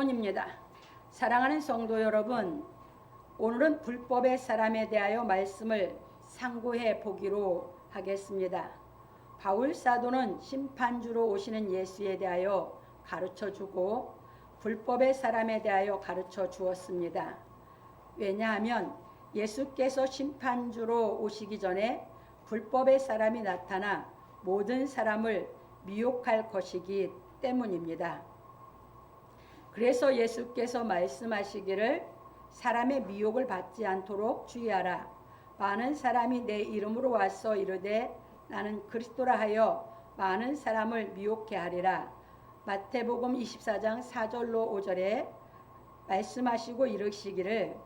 서론입니다. 사랑하는 성도 여러분, 오늘은 불법의 사람에 대하여 말씀을 상고해 보기로 하겠습니다. 바울 사도는 심판주로 오시는 예수에 대하여 가르쳐주고 불법의 사람에 대하여 가르쳐 주었습니다. 왜냐하면 예수께서 심판주로 오시기 전에 불법의 사람이 나타나 모든 사람을 미혹할 것이기 때문입니다. 그래서 예수께서 말씀하시기를 사람의 미혹을 받지 않도록 주의하라. 많은 사람이 내 이름으로 와서 이르되 나는 그리스도라 하여 많은 사람을 미혹해 하리라. 마태복음 24장 4절로 5절에 말씀하시고 이르시기를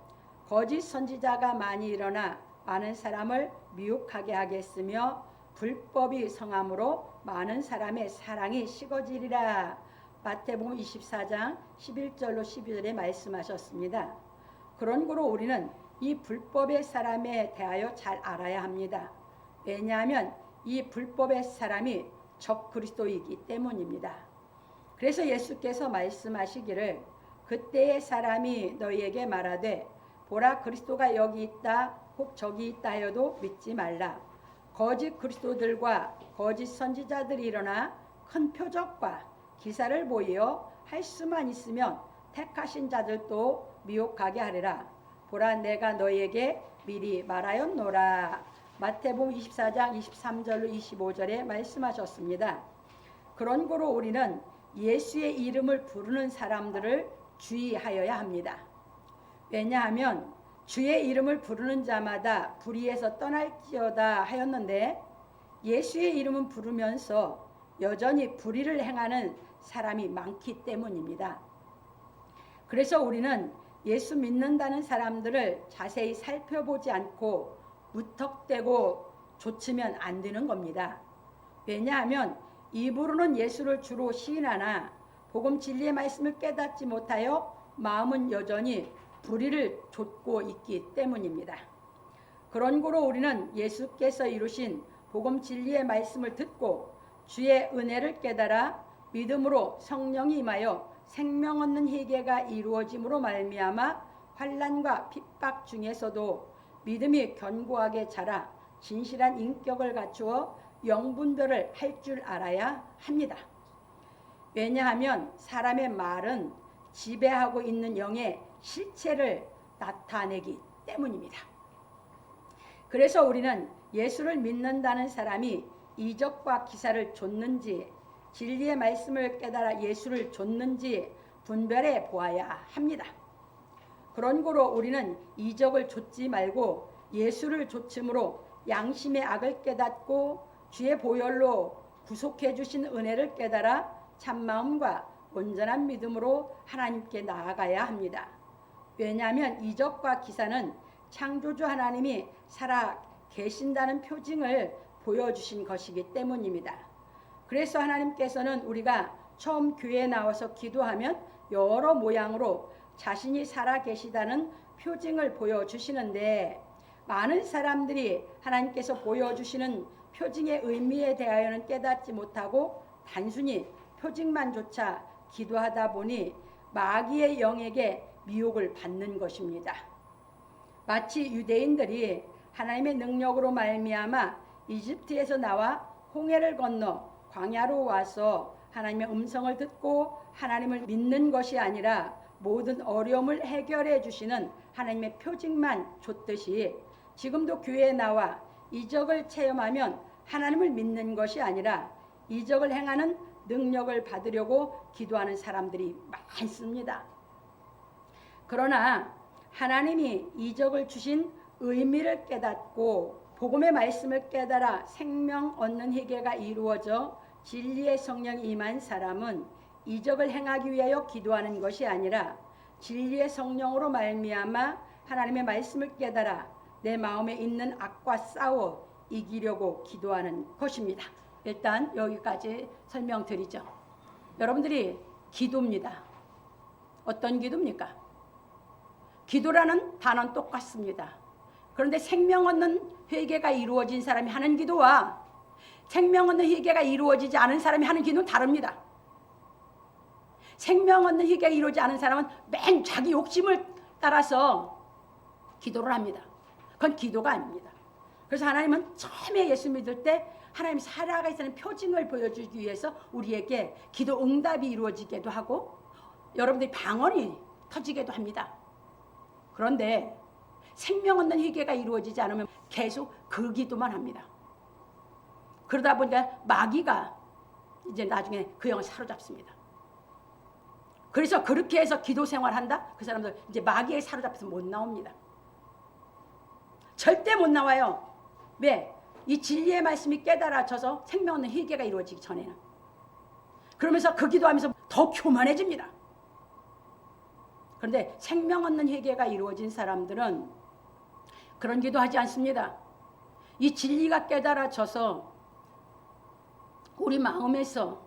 거짓 선지자가 많이 일어나 많은 사람을 미혹하게 하겠으며 불법이 성함으로 많은 사람의 사랑이 식어지리라. 마태복음 24장 11절로 12절에 말씀하셨습니다. 그러므로 우리는 이 불법의 사람에 대하여 잘 알아야 합니다. 왜냐하면 이 불법의 사람이 적 그리스도이기 때문입니다. 그래서 예수께서 말씀하시기를 그때의 사람이 너희에게 말하되 보라 그리스도가 여기 있다 혹 저기 있다 하여도 믿지 말라. 거짓 그리스도들과 거짓 선지자들이 일어나 큰 표적과 기사를 보이어 할 수만 있으면 택하신 자들도 미혹하게 하리라. 보라 내가 너희에게 미리 말하였노라. 마태복음 24장 23절로 25절에 말씀하셨습니다. 그러므로 우리는 예수의 이름을 부르는 사람들을 주의하여야 합니다. 왜냐하면 주의 이름을 부르는 자마다 불의에서 떠날지어다 하였는데 예수의 이름은 부르면서 여전히 불의를 행하는 사람이 많기 때문입니다. 그래서 우리는 예수 믿는다는 사람들을 자세히 살펴보지 않고 무턱대고 좇으면 안 되는 겁니다. 왜냐하면 입으로는 예수를 주로 시인하나 복음 진리의 말씀을 깨닫지 못하여 마음은 여전히 불의를 좇고 있기 때문입니다. 그러므로 우리는 예수께서 이루신 복음 진리의 말씀을 듣고 주의 은혜를 깨달아 믿음으로 성령이 임하여 생명 얻는 회개가 이루어짐으로 말미암아 환난과 핍박 중에서도 믿음이 견고하게 자라 진실한 인격을 갖추어 영분별을 할 줄 알아야 합니다. 왜냐하면 사람의 말은 지배하고 있는 영의 실체를 나타내기 때문입니다. 그래서 우리는 예수를 믿는다는 사람이 이적과 기사를 좇는지 진리의 말씀을 깨달아 예수를 좇는지 분별해 보아야 합니다. 그러므로 우리는 이적을 좇지 말고 예수를 좇음으로 양심의 악을 깨닫고 주의 보혈로 구속해 주신 은혜를 깨달아 참마음과 온전한 믿음으로 하나님께 나아가야 합니다. 왜냐하면 이적과 기사는 창조주 하나님이 살아 계신다는 표징을 보여주신 것이기 때문입니다. 그래서 하나님께서는 우리가 처음 교회에 나와서 기도하면 여러 모양으로 자신이 살아 계시다는 표징을 보여주시는데 많은 사람들이 하나님께서 보여주시는 표징의 의미에 대하여는 깨닫지 못하고 단순히 표징만 조차 기도하다 보니 마귀의 영에게 미혹을 받는 것입니다. 마치 유대인들이 하나님의 능력으로 말미암아 이집트에서 나와 홍해를 건너 광야로 와서 하나님의 음성을 듣고 하나님을 믿는 것이 아니라 모든 어려움을 해결해 주시는 하나님의 표징만 줬듯이 지금도 교회에 나와 이적을 체험하면 하나님을 믿는 것이 아니라 이적을 행하는 능력을 받으려고 기도하는 사람들이 많습니다. 그러나 하나님이 이적을 주신 의미를 깨닫고 복음의 말씀을 깨달아 생명 얻는 회개가 이루어져 진리의 성령이 임한 사람은 이적을 행하기 위하여 기도하는 것이 아니라 진리의 성령으로 말미암아 하나님의 말씀을 깨달아 내 마음에 있는 악과 싸워 이기려고 기도하는 것입니다. 일단 여기까지 설명드리죠. 여러분들이 기도입니다. 어떤 기도입니까? 기도라는 단어는 똑같습니다. 그런데 생명 얻는 회개가 이루어진 사람이 하는 기도와 생명 얻는 회개가 이루어지지 않은 사람이 하는 기도는 다릅니다. 생명 얻는 희귀가 이루어지지 않은 사람은 맨 자기 욕심을 따라서 기도를 합니다. 그건 기도가 아닙니다. 그래서 하나님은 처음에 예수 믿을 때 하나님 살아가시는 표징을 보여주기 위해서 우리에게 기도 응답이 이루어지기도 하고 여러분들이 방언이 터지기도 합니다. 그런데 생명 얻는 희귀가 이루어지지 않으면 계속 그 기도만 합니다. 그러다 보니까 마귀가 이제 나중에 그 영을 사로잡습니다. 그래서 그렇게 해서 기도 생활한다? 그 사람들 이제 마귀에 사로잡혀서 못 나옵니다. 절대 못 나와요. 왜? 이 진리의 말씀이 깨달아져서 생명 얻는 희귀가 이루어지기 전에는. 그러면서 그 기도하면서 더 교만해집니다. 그런데 생명 얻는 희귀가 이루어진 사람들은 그런 기도하지 않습니다. 이 진리가 깨달아져서 우리 마음에서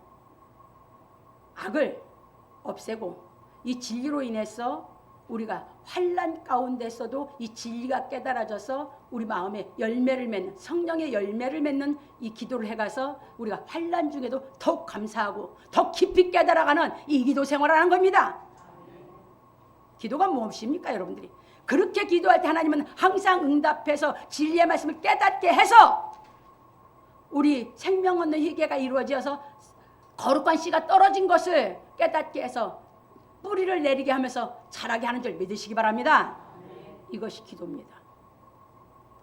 악을 없애고 이 진리로 인해서 우리가 환난 가운데서도 이 진리가 깨달아져서 우리 마음에 열매를 맺는 성령의 열매를 맺는 이 기도를 해가서 우리가 환난 중에도 더욱 감사하고 더 깊이 깨달아가는 이 기도 생활을 하는 겁니다. 기도가 무엇입니까 여러분들이? 그렇게 기도할 때 하나님은 항상 응답해서 진리의 말씀을 깨닫게 해서 우리 생명 얻는 희귀가 이루어져서 거룩한 씨가 떨어진 것을 깨닫게 해서 뿌리를 내리게 하면서 자라게 하는 줄 믿으시기 바랍니다. 이것이 기도입니다.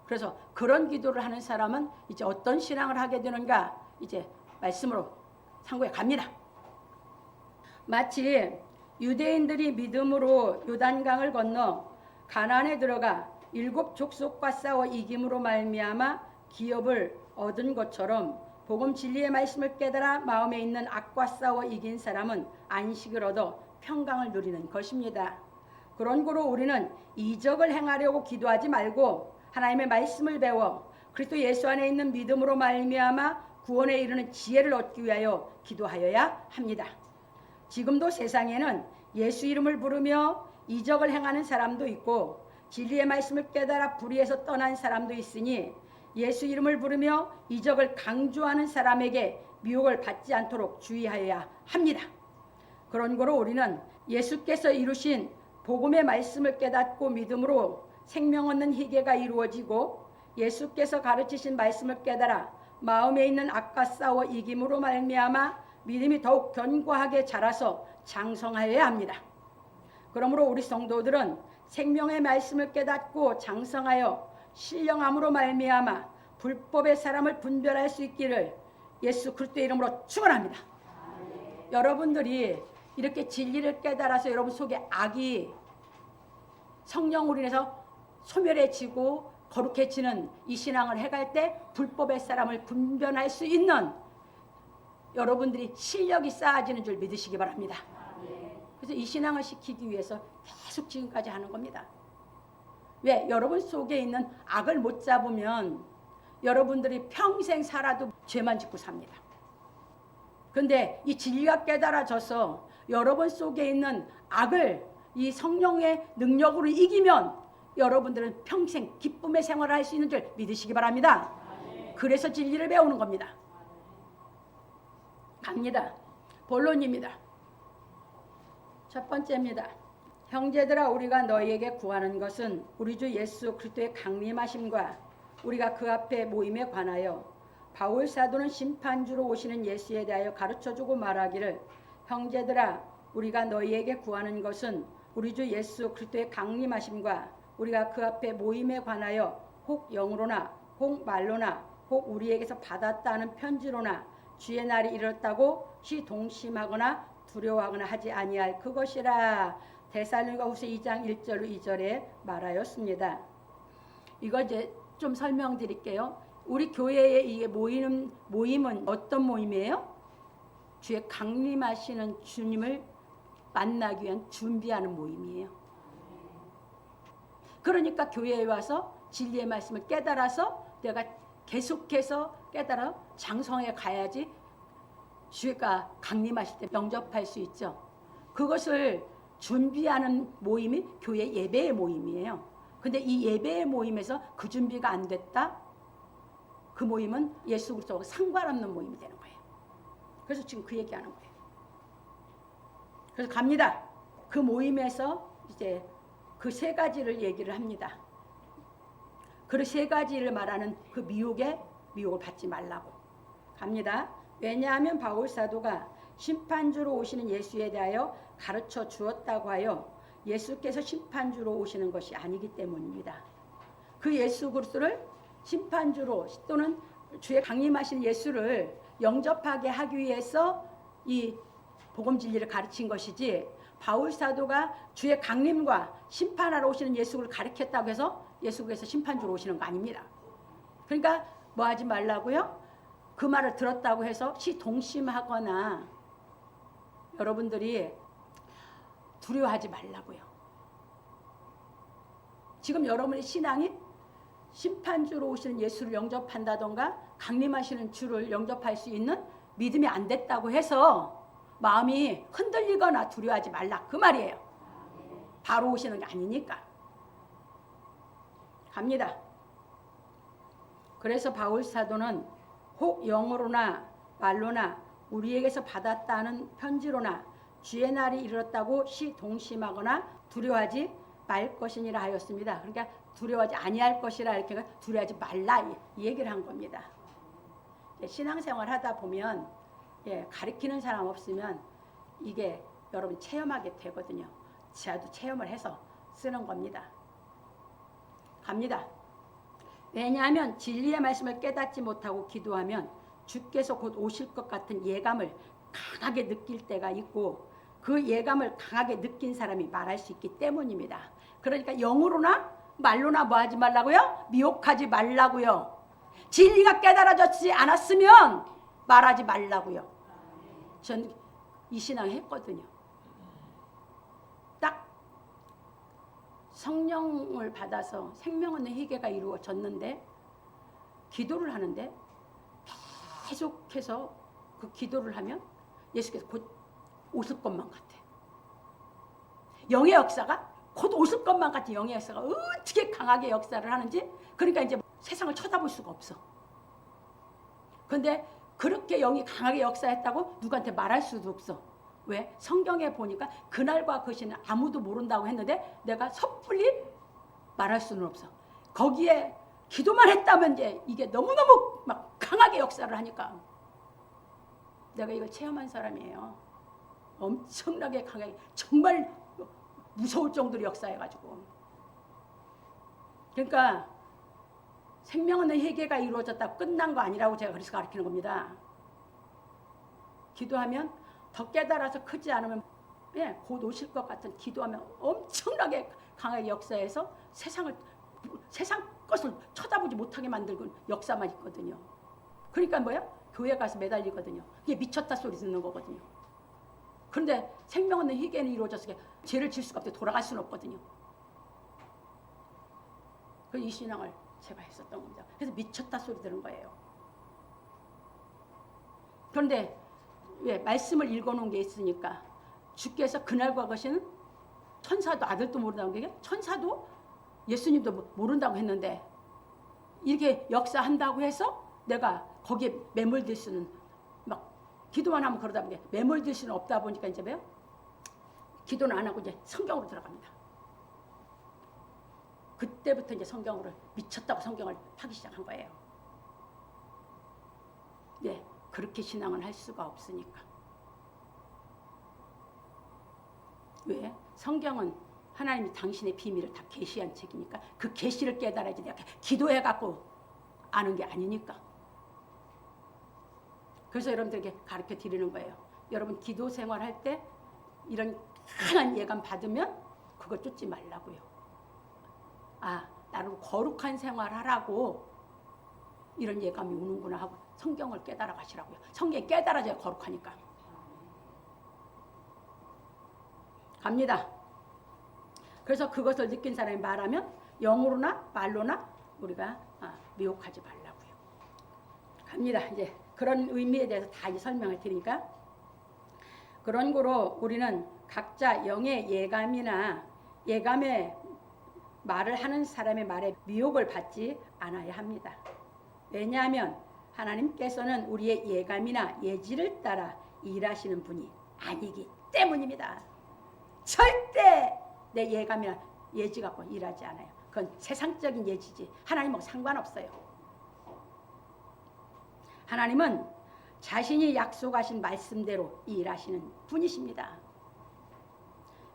그래서 그런 기도를 하는 사람은 이제 어떤 신앙을 하게 되는가 이제 말씀으로 상고해 갑니다. 마치 유대인들이 믿음으로 요단강을 건너 가나안에 들어가 7 족속과 싸워 이김으로 말미암아 기업을 얻은 것처럼 복음 진리의 말씀을 깨달아 마음에 있는 악과 싸워 이긴 사람은 안식을 얻어 평강을 누리는 것입니다. 그런 거로 우리는 이적을 행하려고 기도하지 말고 하나님의 말씀을 배워 그리스도 예수 안에 있는 믿음으로 말미암아 구원에 이르는 지혜를 얻기 위하여 기도하여야 합니다. 지금도 세상에는 예수 이름을 부르며 이적을 행하는 사람도 있고 진리의 말씀을 깨달아 불의에서 떠난 사람도 있으니 예수 이름을 부르며 이적을 강조하는 사람에게 미혹을 받지 않도록 주의하여야 합니다. 그런 거로 우리는 예수께서 이루신 복음의 말씀을 깨닫고 믿음으로 생명 얻는 희귀가 이루어지고 예수께서 가르치신 말씀을 깨달아 마음에 있는 악과 싸워 이김으로 말미암아 믿음이 더욱 견고하게 자라서 장성하여야 합니다. 그러므로 우리 성도들은 생명의 말씀을 깨닫고 장성하여 신령함으로 말미암아 불법의 사람을 분별할 수 있기를 예수 그리스도의 이름으로 축원합니다. 여러분들이 이렇게 진리를 깨달아서 여러분 속에 악이 성령으로 인해서 소멸해지고 거룩해지는 이 신앙을 해갈 때 불법의 사람을 분별할 수 있는 여러분들이 실력이 쌓아지는 줄 믿으시기 바랍니다. 그래서 이 신앙을 시키기 위해서 계속 지금까지 하는 겁니다. 왜? 여러분 속에 있는 악을 못 잡으면 여러분들이 평생 살아도 죄만 짓고 삽니다. 그런데 이 진리가 깨달아져서 여러분 속에 있는 악을 이 성령의 능력으로 이기면 여러분들은 평생 기쁨의 생활을 할 수 있는 줄 믿으시기 바랍니다. 그래서 진리를 배우는 겁니다. 갑니다. 본론입니다. 첫 번째입니다. 형제들아 우리가 너희에게 구하는 것은 우리 주 예수 그리스도의 강림하심과 우리가 그 앞에 모임에 관하여 바울 사도는 심판주로 오시는 예수에 대하여 가르쳐주고 말하기를 형제들아 우리가 너희에게 구하는 것은 우리 주 예수 그리스도의 강림하심과 우리가 그 앞에 모임에 관하여 혹 영으로나 혹 말로나 혹 우리에게서 받았다 하는 편지로나 주의 날이 이르렀다고 시동심하거나 두려워하거나 하지 아니할 그것이라. 데살로니가후서 2장 1절 2절에 말하였습니다. 이거 이제 좀 설명드릴게요. 우리 교회의 이 모임은 어떤 모임이에요? 주의 강림하시는 주님을 만나기 위한 준비하는 모임이에요. 그러니까 교회에 와서 진리의 말씀을 깨달아서 내가 계속해서 깨달아 장성에 가야지 주가 강림하실 때 영접할 수 있죠. 그것을 준비하는 모임이 교회 예배의 모임이에요. 근데 이 예배의 모임에서 그 준비가 안 됐다? 그 모임은 예수 그리스도와 상관없는 모임이 되는 거예요. 그래서 지금 그 얘기하는 거예요. 그래서 갑니다. 그 모임에서 이제 그 세 가지를 얘기를 합니다. 그 세 가지를 말하는 그 미혹을 받지 말라고 갑니다. 왜냐하면 바울 사도가 심판주로 오시는 예수에 대하여 가르쳐 주었다고 하여 예수께서 심판주로 오시는 것이 아니기 때문입니다. 그 예수 그리스도를 심판주로 또는 주의 강림하신 예수를 영접하게 하기 위해서 이 복음 진리를 가르친 것이지, 바울 사도가 주의 강림과 심판하러 오시는 예수를 가르쳤다고 해서 예수께서 심판주로 오시는 거 아닙니다. 그러니까 뭐 하지 말라고요? 그 말을 들었다고 해서 시동심하거나 여러분들이 두려워하지 말라고요. 지금 여러분의 신앙이 심판주로 오시는 예수를 영접한다던가 강림하시는 주를 영접할 수 있는 믿음이 안 됐다고 해서 마음이 흔들리거나 두려워하지 말라 그 말이에요. 바로 오시는 게 아니니까. 갑니다. 그래서 바울 사도는 혹 영어로나 말로나 우리에게서 받았다는 편지로나 주의 날이 이르렀다고 시동심하거나 두려워하지 말 것이니라 하였습니다. 그러니까 두려워하지 아니할 것이라 이렇게 두려워하지 말라 이 얘기를 한 겁니다. 신앙생활 하다 보면 가르치는 사람 없으면 이게 여러분 체험하게 되거든요. 저도 체험을 해서 쓰는 겁니다. 갑니다. 왜냐하면 진리의 말씀을 깨닫지 못하고 기도하면 주께서 곧 오실 것 같은 예감을 강하게 느낄 때가 있고 그 예감을 강하게 느낀 사람이 말할 수 있기 때문입니다. 그러니까 영으로나 말로나 뭐 하지 말라고요? 미혹하지 말라고요. 진리가 깨달아지지 않았으면 말하지 말라고요. 전 이 신앙 했거든요. 딱 성령을 받아서 생명 없는 회개가 이루어졌는데 기도를 하는데 계속해서 그 기도를 하면 예수께서 곧 오실 것만 같아. 영의 역사가 곧 오실 것만 같은 영의 역사가 어떻게 강하게 역사를 하는지, 그러니까 이제 세상을 쳐다볼 수가 없어. 그런데 그렇게 영이 강하게 역사했다고 누구한테 말할 수도 없어. 왜? 성경에 보니까 그날과 그 시는 아무도 모른다고 했는데 내가 섣불리 말할 수는 없어. 거기에 기도만 했다면 이제 이게 너무너무 막 강하게 역사를 하니까 내가 이걸 체험한 사람이에요. 엄청나게 강하게 정말 무서울 정도로 역사해가지고. 그러니까 생명 없는 회개가 이루어졌다고 끝난 거 아니라고 제가 그래서 가르치는 겁니다. 기도하면 더 깨달아서 크지 않으면 곧 오실 것 같은 기도하면 엄청나게 강하게 역사해서 세상 것을 쳐다보지 못하게 만들고 역사만 있거든요. 그러니까 뭐야? 교회 가서 매달리거든요. 이게 미쳤다 소리 듣는 거거든요. 그런데 생명 없는 회개는 이루어져서 죄를 질 수가 없대. 돌아갈 수는 없거든요. 그 이 신앙을 제가 했었던 겁니다. 그래서 미쳤다 소리 들은 거예요. 그런데 왜 말씀을 읽어놓은 게 있으니까 주께서 그날과 것이는 천사도 아들도 모른다고 게 천사도 예수님도 모른다고 했는데 이렇게 역사한다고 해서 내가 거기에 매몰될 수는 막 기도만 하면 그러다 보니까 매몰될 수는 없다 보니까 이제 뭐요? 기도는 안 하고 이제 성경으로 들어갑니다. 그때부터 이제 성경으로 미쳤다고 성경을 파기 시작한 거예요. 네, 그렇게 신앙을 할 수가 없으니까. 왜? 성경은 하나님이 당신의 비밀을 다 계시한 책이니까 그 계시를 깨달아야지 내가 기도해갖고 아는 게 아니니까. 그래서 여러분들에게 가르쳐 드리는 거예요. 여러분 기도 생활할 때 이런 강한 예감 받으면 그거 쫓지 말라고요. 아, 나를 거룩한 생활하라고 이런 예감이 오는구나 하고 성경을 깨달아 가시라고요. 성경이 깨달아져야 거룩하니까. 갑니다. 그래서 그것을 느낀 사람이 말하면 영으로나 말로나 우리가 미혹하지 말라고요. 갑니다. 이제 그런 의미에 대해서 다 이제 설명을 드리니까 그런 거로 우리는 각자 영의 예감의 말을 하는 사람의 말에 미혹을 받지 않아야 합니다. 왜냐하면 하나님께서는 우리의 예감이나 예지를 따라 일하시는 분이 아니기 때문입니다. 절대 내 예감이나 예지 갖고 일하지 않아요. 그건 세상적인 예지지 하나님하고 상관없어요. 하나님은 자신이 약속하신 말씀대로 일하시는 분이십니다.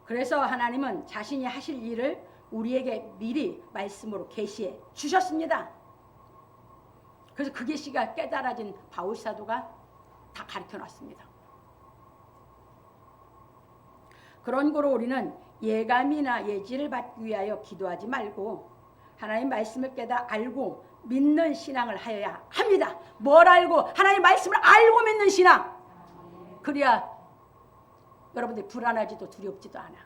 그래서 하나님은 자신이 하실 일을 우리에게 미리 말씀으로 계시해 주셨습니다. 그래서 그 계시가 깨달아진 바울 사도가 다 가르쳐 놨습니다. 그런 거로 우리는 예감이나 예지를 받기 위하여 기도하지 말고 하나님 말씀을 깨달아 알고 믿는 신앙을 하여야 합니다. 뭘 알고? 하나님 말씀을 알고 믿는 신앙. 그래야 여러분들이 불안하지도 두렵지도 않아.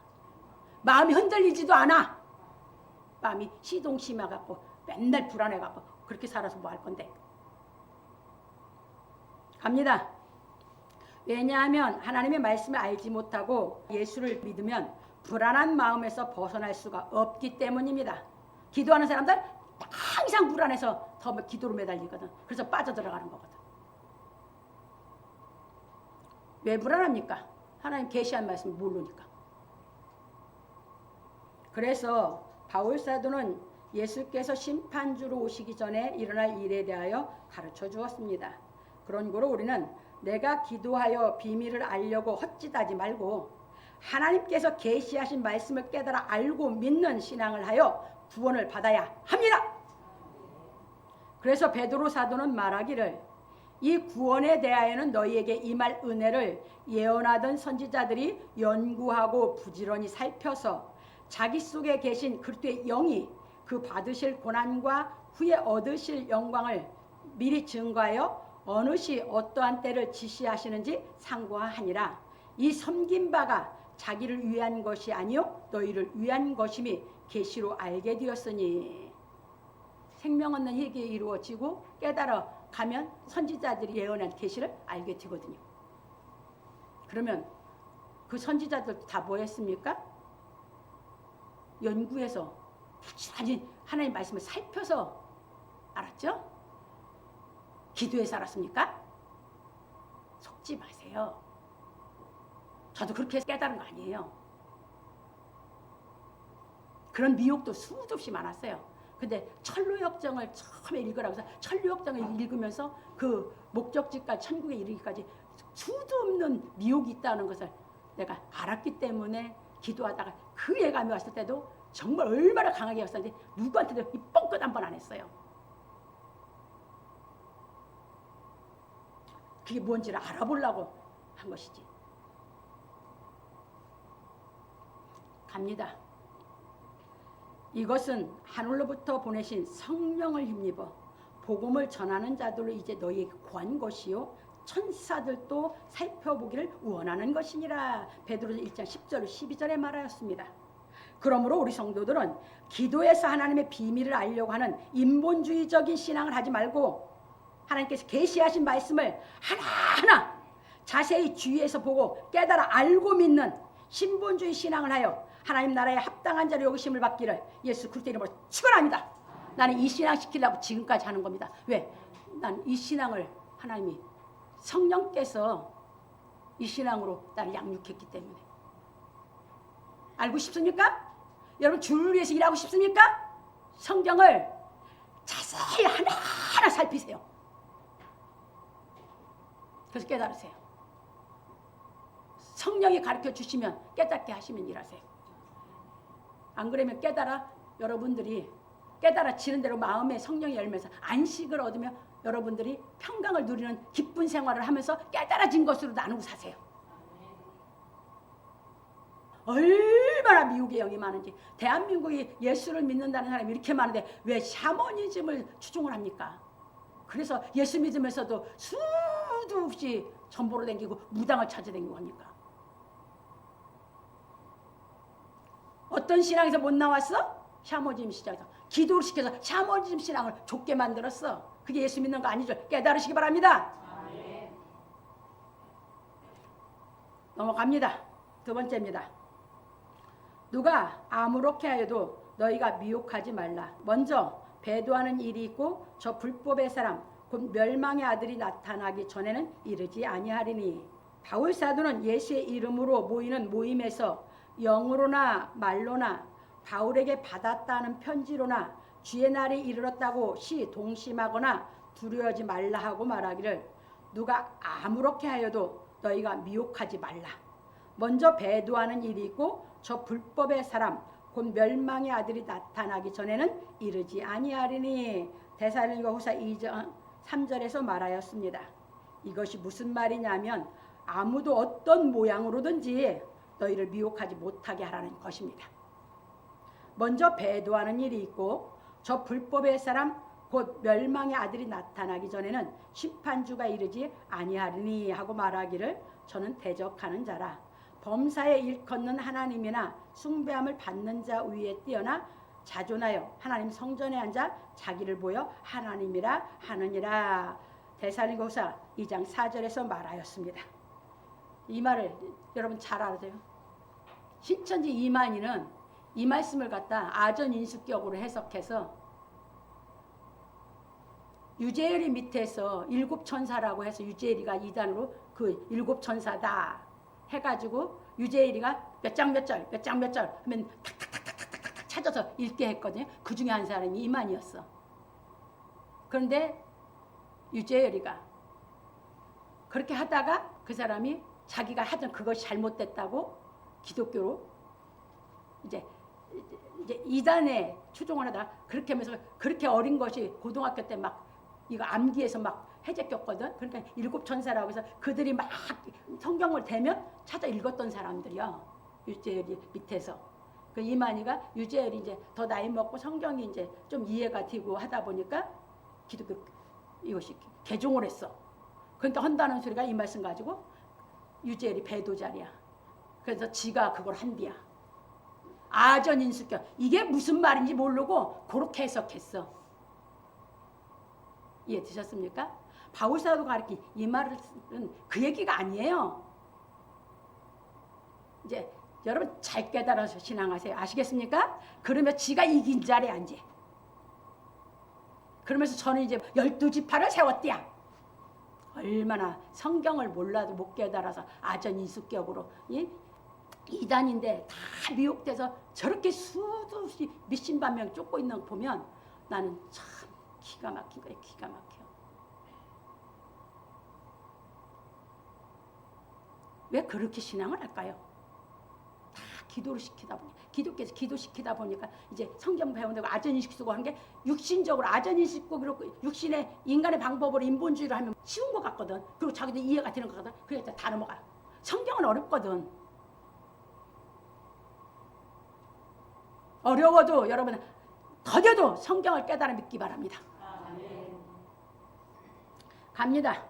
마음이 흔들리지도 않아. 마음이 시동심해갖고 맨날 불안해갖고 그렇게 살아서 뭐 할 건데. 갑니다. 왜냐하면 하나님의 말씀을 알지 못하고 예수를 믿으면 불안한 마음에서 벗어날 수가 없기 때문입니다. 기도하는 사람들 항상 불안해서 더 기도로 매달리거든. 그래서 빠져들어가는 거거든. 왜 불안합니까? 하나님 계시한 말씀을 모르니까. 그래서 바울 사도는 예수께서 심판주로 오시기 전에 일어날 일에 대하여 가르쳐 주었습니다. 그런 거로 우리는 내가 기도하여 비밀을 알려고 헛짓하지 말고 하나님께서 계시하신 말씀을 깨달아 알고 믿는 신앙을 하여 구원을 받아야 합니다. 그래서 베드로 사도는 말하기를 이 구원에 대하여는 너희에게 임할 은혜를 예언하던 선지자들이 연구하고 부지런히 살펴서 자기 속에 계신 그리스도의 영이 그 받으실 고난과 후에 얻으실 영광을 미리 증거하여 어느 시 어떠한 때를 지시하시는지 상고하니라. 이 섬긴 바가 자기를 위한 것이 아니요 너희를 위한 것임이 계시로 알게 되었으니. 생명 얻는 희귀에 이루어지고 깨달아 가면 선지자들이 예언한 계시를 알게 되거든요. 그러면 그 선지자들 다 뭐 했습니까? 연구해서 부지런히 하나님 말씀을 살펴서 알았죠? 기도해서 알았습니까? 속지 마세요. 저도 그렇게 깨달은 거 아니에요. 그런 미혹도 수도 없이 많았어요. 근데 천루역정을 처음에 읽으라고 해서 천루역정을 읽으면서 그 목적지까지 천국에 이르기까지 수도 없는 미혹이 있다는 것을 내가 알았기 때문에 기도하다가 그 예감이 왔을 때도 정말 얼마나 강하게 왔었는지 누구한테도 이 뻥끗 한 번 안 했어요. 그게 뭔지를 알아보려고 한 것이지. 갑니다. 이것은 하늘로부터 보내신 성령을 힘입어 복음을 전하는 자들로 이제 너희에게 구한 것이요 천사들도 살펴보기를 원하는 것이니라. 베드로서 1장 10절 12절에 말하였습니다. 그러므로 우리 성도들은 기도에서 하나님의 비밀을 알려고 하는 인본주의적인 신앙을 하지 말고 하나님께서 계시하신 말씀을 하나하나 자세히 주의해서 보고 깨달아 알고 믿는 신본주의 신앙을 하여 하나님 나라에 합당한 자로 여기심을 받기를 예수 그리스도 이름으로 축원합니다. 나는 이 신앙 시키려고 지금까지 하는 겁니다. 왜? 난 이 신앙을 하나님이 성령께서 이 신앙으로 나를 양육했기 때문에. 알고 싶습니까? 여러분 주를 위해서 일하고 싶습니까? 성경을 자세히 하나하나 살피세요. 그래서 깨달으세요. 성령이 가르쳐 주시면 깨닫게 하시면 일하세요. 안 그러면 여러분들이 깨달아지는 대로 마음에 성령이 열면서 안식을 얻으며 여러분들이 평강을 누리는 기쁜 생활을 하면서 깨달아진 것으로 나누고 사세요. 얼마나 미혹의 영이 많은지. 대한민국이 예수를 믿는다는 사람이 이렇게 많은데 왜 샤머니즘을 추종을 합니까? 그래서 예수 믿으면서도 수도 없이 전보로 댕기고 무당을 찾아댕기고 합니까? 어떤 신앙에서 못 나왔어? 샤머니즘 시장에서 기도를 시켜서 샤머니즘 신앙을 좁게 만들었어. 그게 예수 믿는 거 아니죠? 깨달으시기 바랍니다. 넘어갑니다. 두 번째입니다. 누가 아무렇게 하여도 너희가 미혹하지 말라. 먼저 배도하는 일이 있고 저 불법의 사람 곧 멸망의 아들이 나타나기 전에는 이르지 아니하리니. 바울 사도는 예수의 이름으로 모이는 모임에서 영으로나 말로나 바울에게 받았다는 편지로나 주의 날이 이르렀다고 동심하거나 두려워하지 말라 하고 말하기를 누가 아무렇게 하여도 너희가 미혹하지 말라. 먼저 배도하는 일이 있고 저 불법의 사람 곧 멸망의 아들이 나타나기 전에는 이르지 아니하리니. 데살로니가후서 2장 3절에서 말하였습니다. 이것이 무슨 말이냐면 아무도 어떤 모양으로든지 너희를 미혹하지 못하게 하라는 것입니다. 먼저 배도하는 일이 있고 저 불법의 사람 곧 멸망의 아들이 나타나기 전에는 심판주가 이르지 아니하리니 하고 말하기를 저는 대적하는 자라. 범사에 일컫는 하나님이나 숭배함을 받는 자 위에 뛰어나 자존하여 하나님 성전에 앉아 자기를 보여 하나님이라 하느니라. 데살로니가후서 2장 4절에서 말하였습니다. 이 말을 여러분 잘 알아요. 신천지 이만희는 이 말씀을 갖다 아전인수격으로 해석해서 유재열이 밑에서 일곱 천사라고 해서 유재열이가 이단으로 그 일곱 천사다 해가지고 유재열이가 몇 장 몇 절 몇 장 몇 절 하면 탁탁탁탁탁탁 찾아서 읽게 했거든요. 그 중에 한 사람이 이만희였어. 그런데 유재열이가 그렇게 하다가 그 사람이 자기가 하던 그것이 잘못됐다고 기독교로 이제 이단에 추종을 하다가 그렇게 하면서 그렇게 어린 것이 고등학교 때 막 이거 암기해서 막 해제꼈거든. 그러니까 일곱 천사라고 해서 그들이 막 성경을 대면 찾아 읽었던 사람들이야. 유재열이 밑에서. 그 이만희가 유재열이 이제 더 나이 먹고 성경이 이제 좀 이해가 되고 하다 보니까 기독교 이것이 개종을 했어. 그러니까 한다는 소리가 이 말씀 가지고 유재열이 배도자리야. 그래서 지가 그걸 한디야. 아전인수격. 이게 무슨 말인지 모르고 그렇게 해석했어. 이해 되셨습니까? 바울사도가 가르친 이 말은 그 얘기가 아니에요. 이제 여러분 잘 깨달아서 신앙하세요. 아시겠습니까? 그러면 지가 이긴 자리에 앉아. 그러면서 저는 이제 12지파를 세웠디야. 얼마나 성경을 몰라도 못 깨달아서 아전인수격으로 이단인데 다 미혹돼서 저렇게 수도 없이 미신반명 쫓고 있는 거 보면 나는 참 기가 막힌 거예요. 기가 막혀. 왜 그렇게 신앙을 할까요? 다 기도를 시키다 보니 기독교에서 기도시키다 보니까 이제 성경 배운다고 아전인식 쓰고 하는 게 육신적으로 아전인식 쓰고 그렇고 육신의 인간의 방법으로 인본주의를 하면 쉬운 것 같거든. 그리고 자기도 이해가 되는 것 같거든. 그래서 다 넘어가. 성경은 어렵거든. 어려워도 여러분 더뎌도 성경을 깨달아 믿기 바랍니다. 갑니다.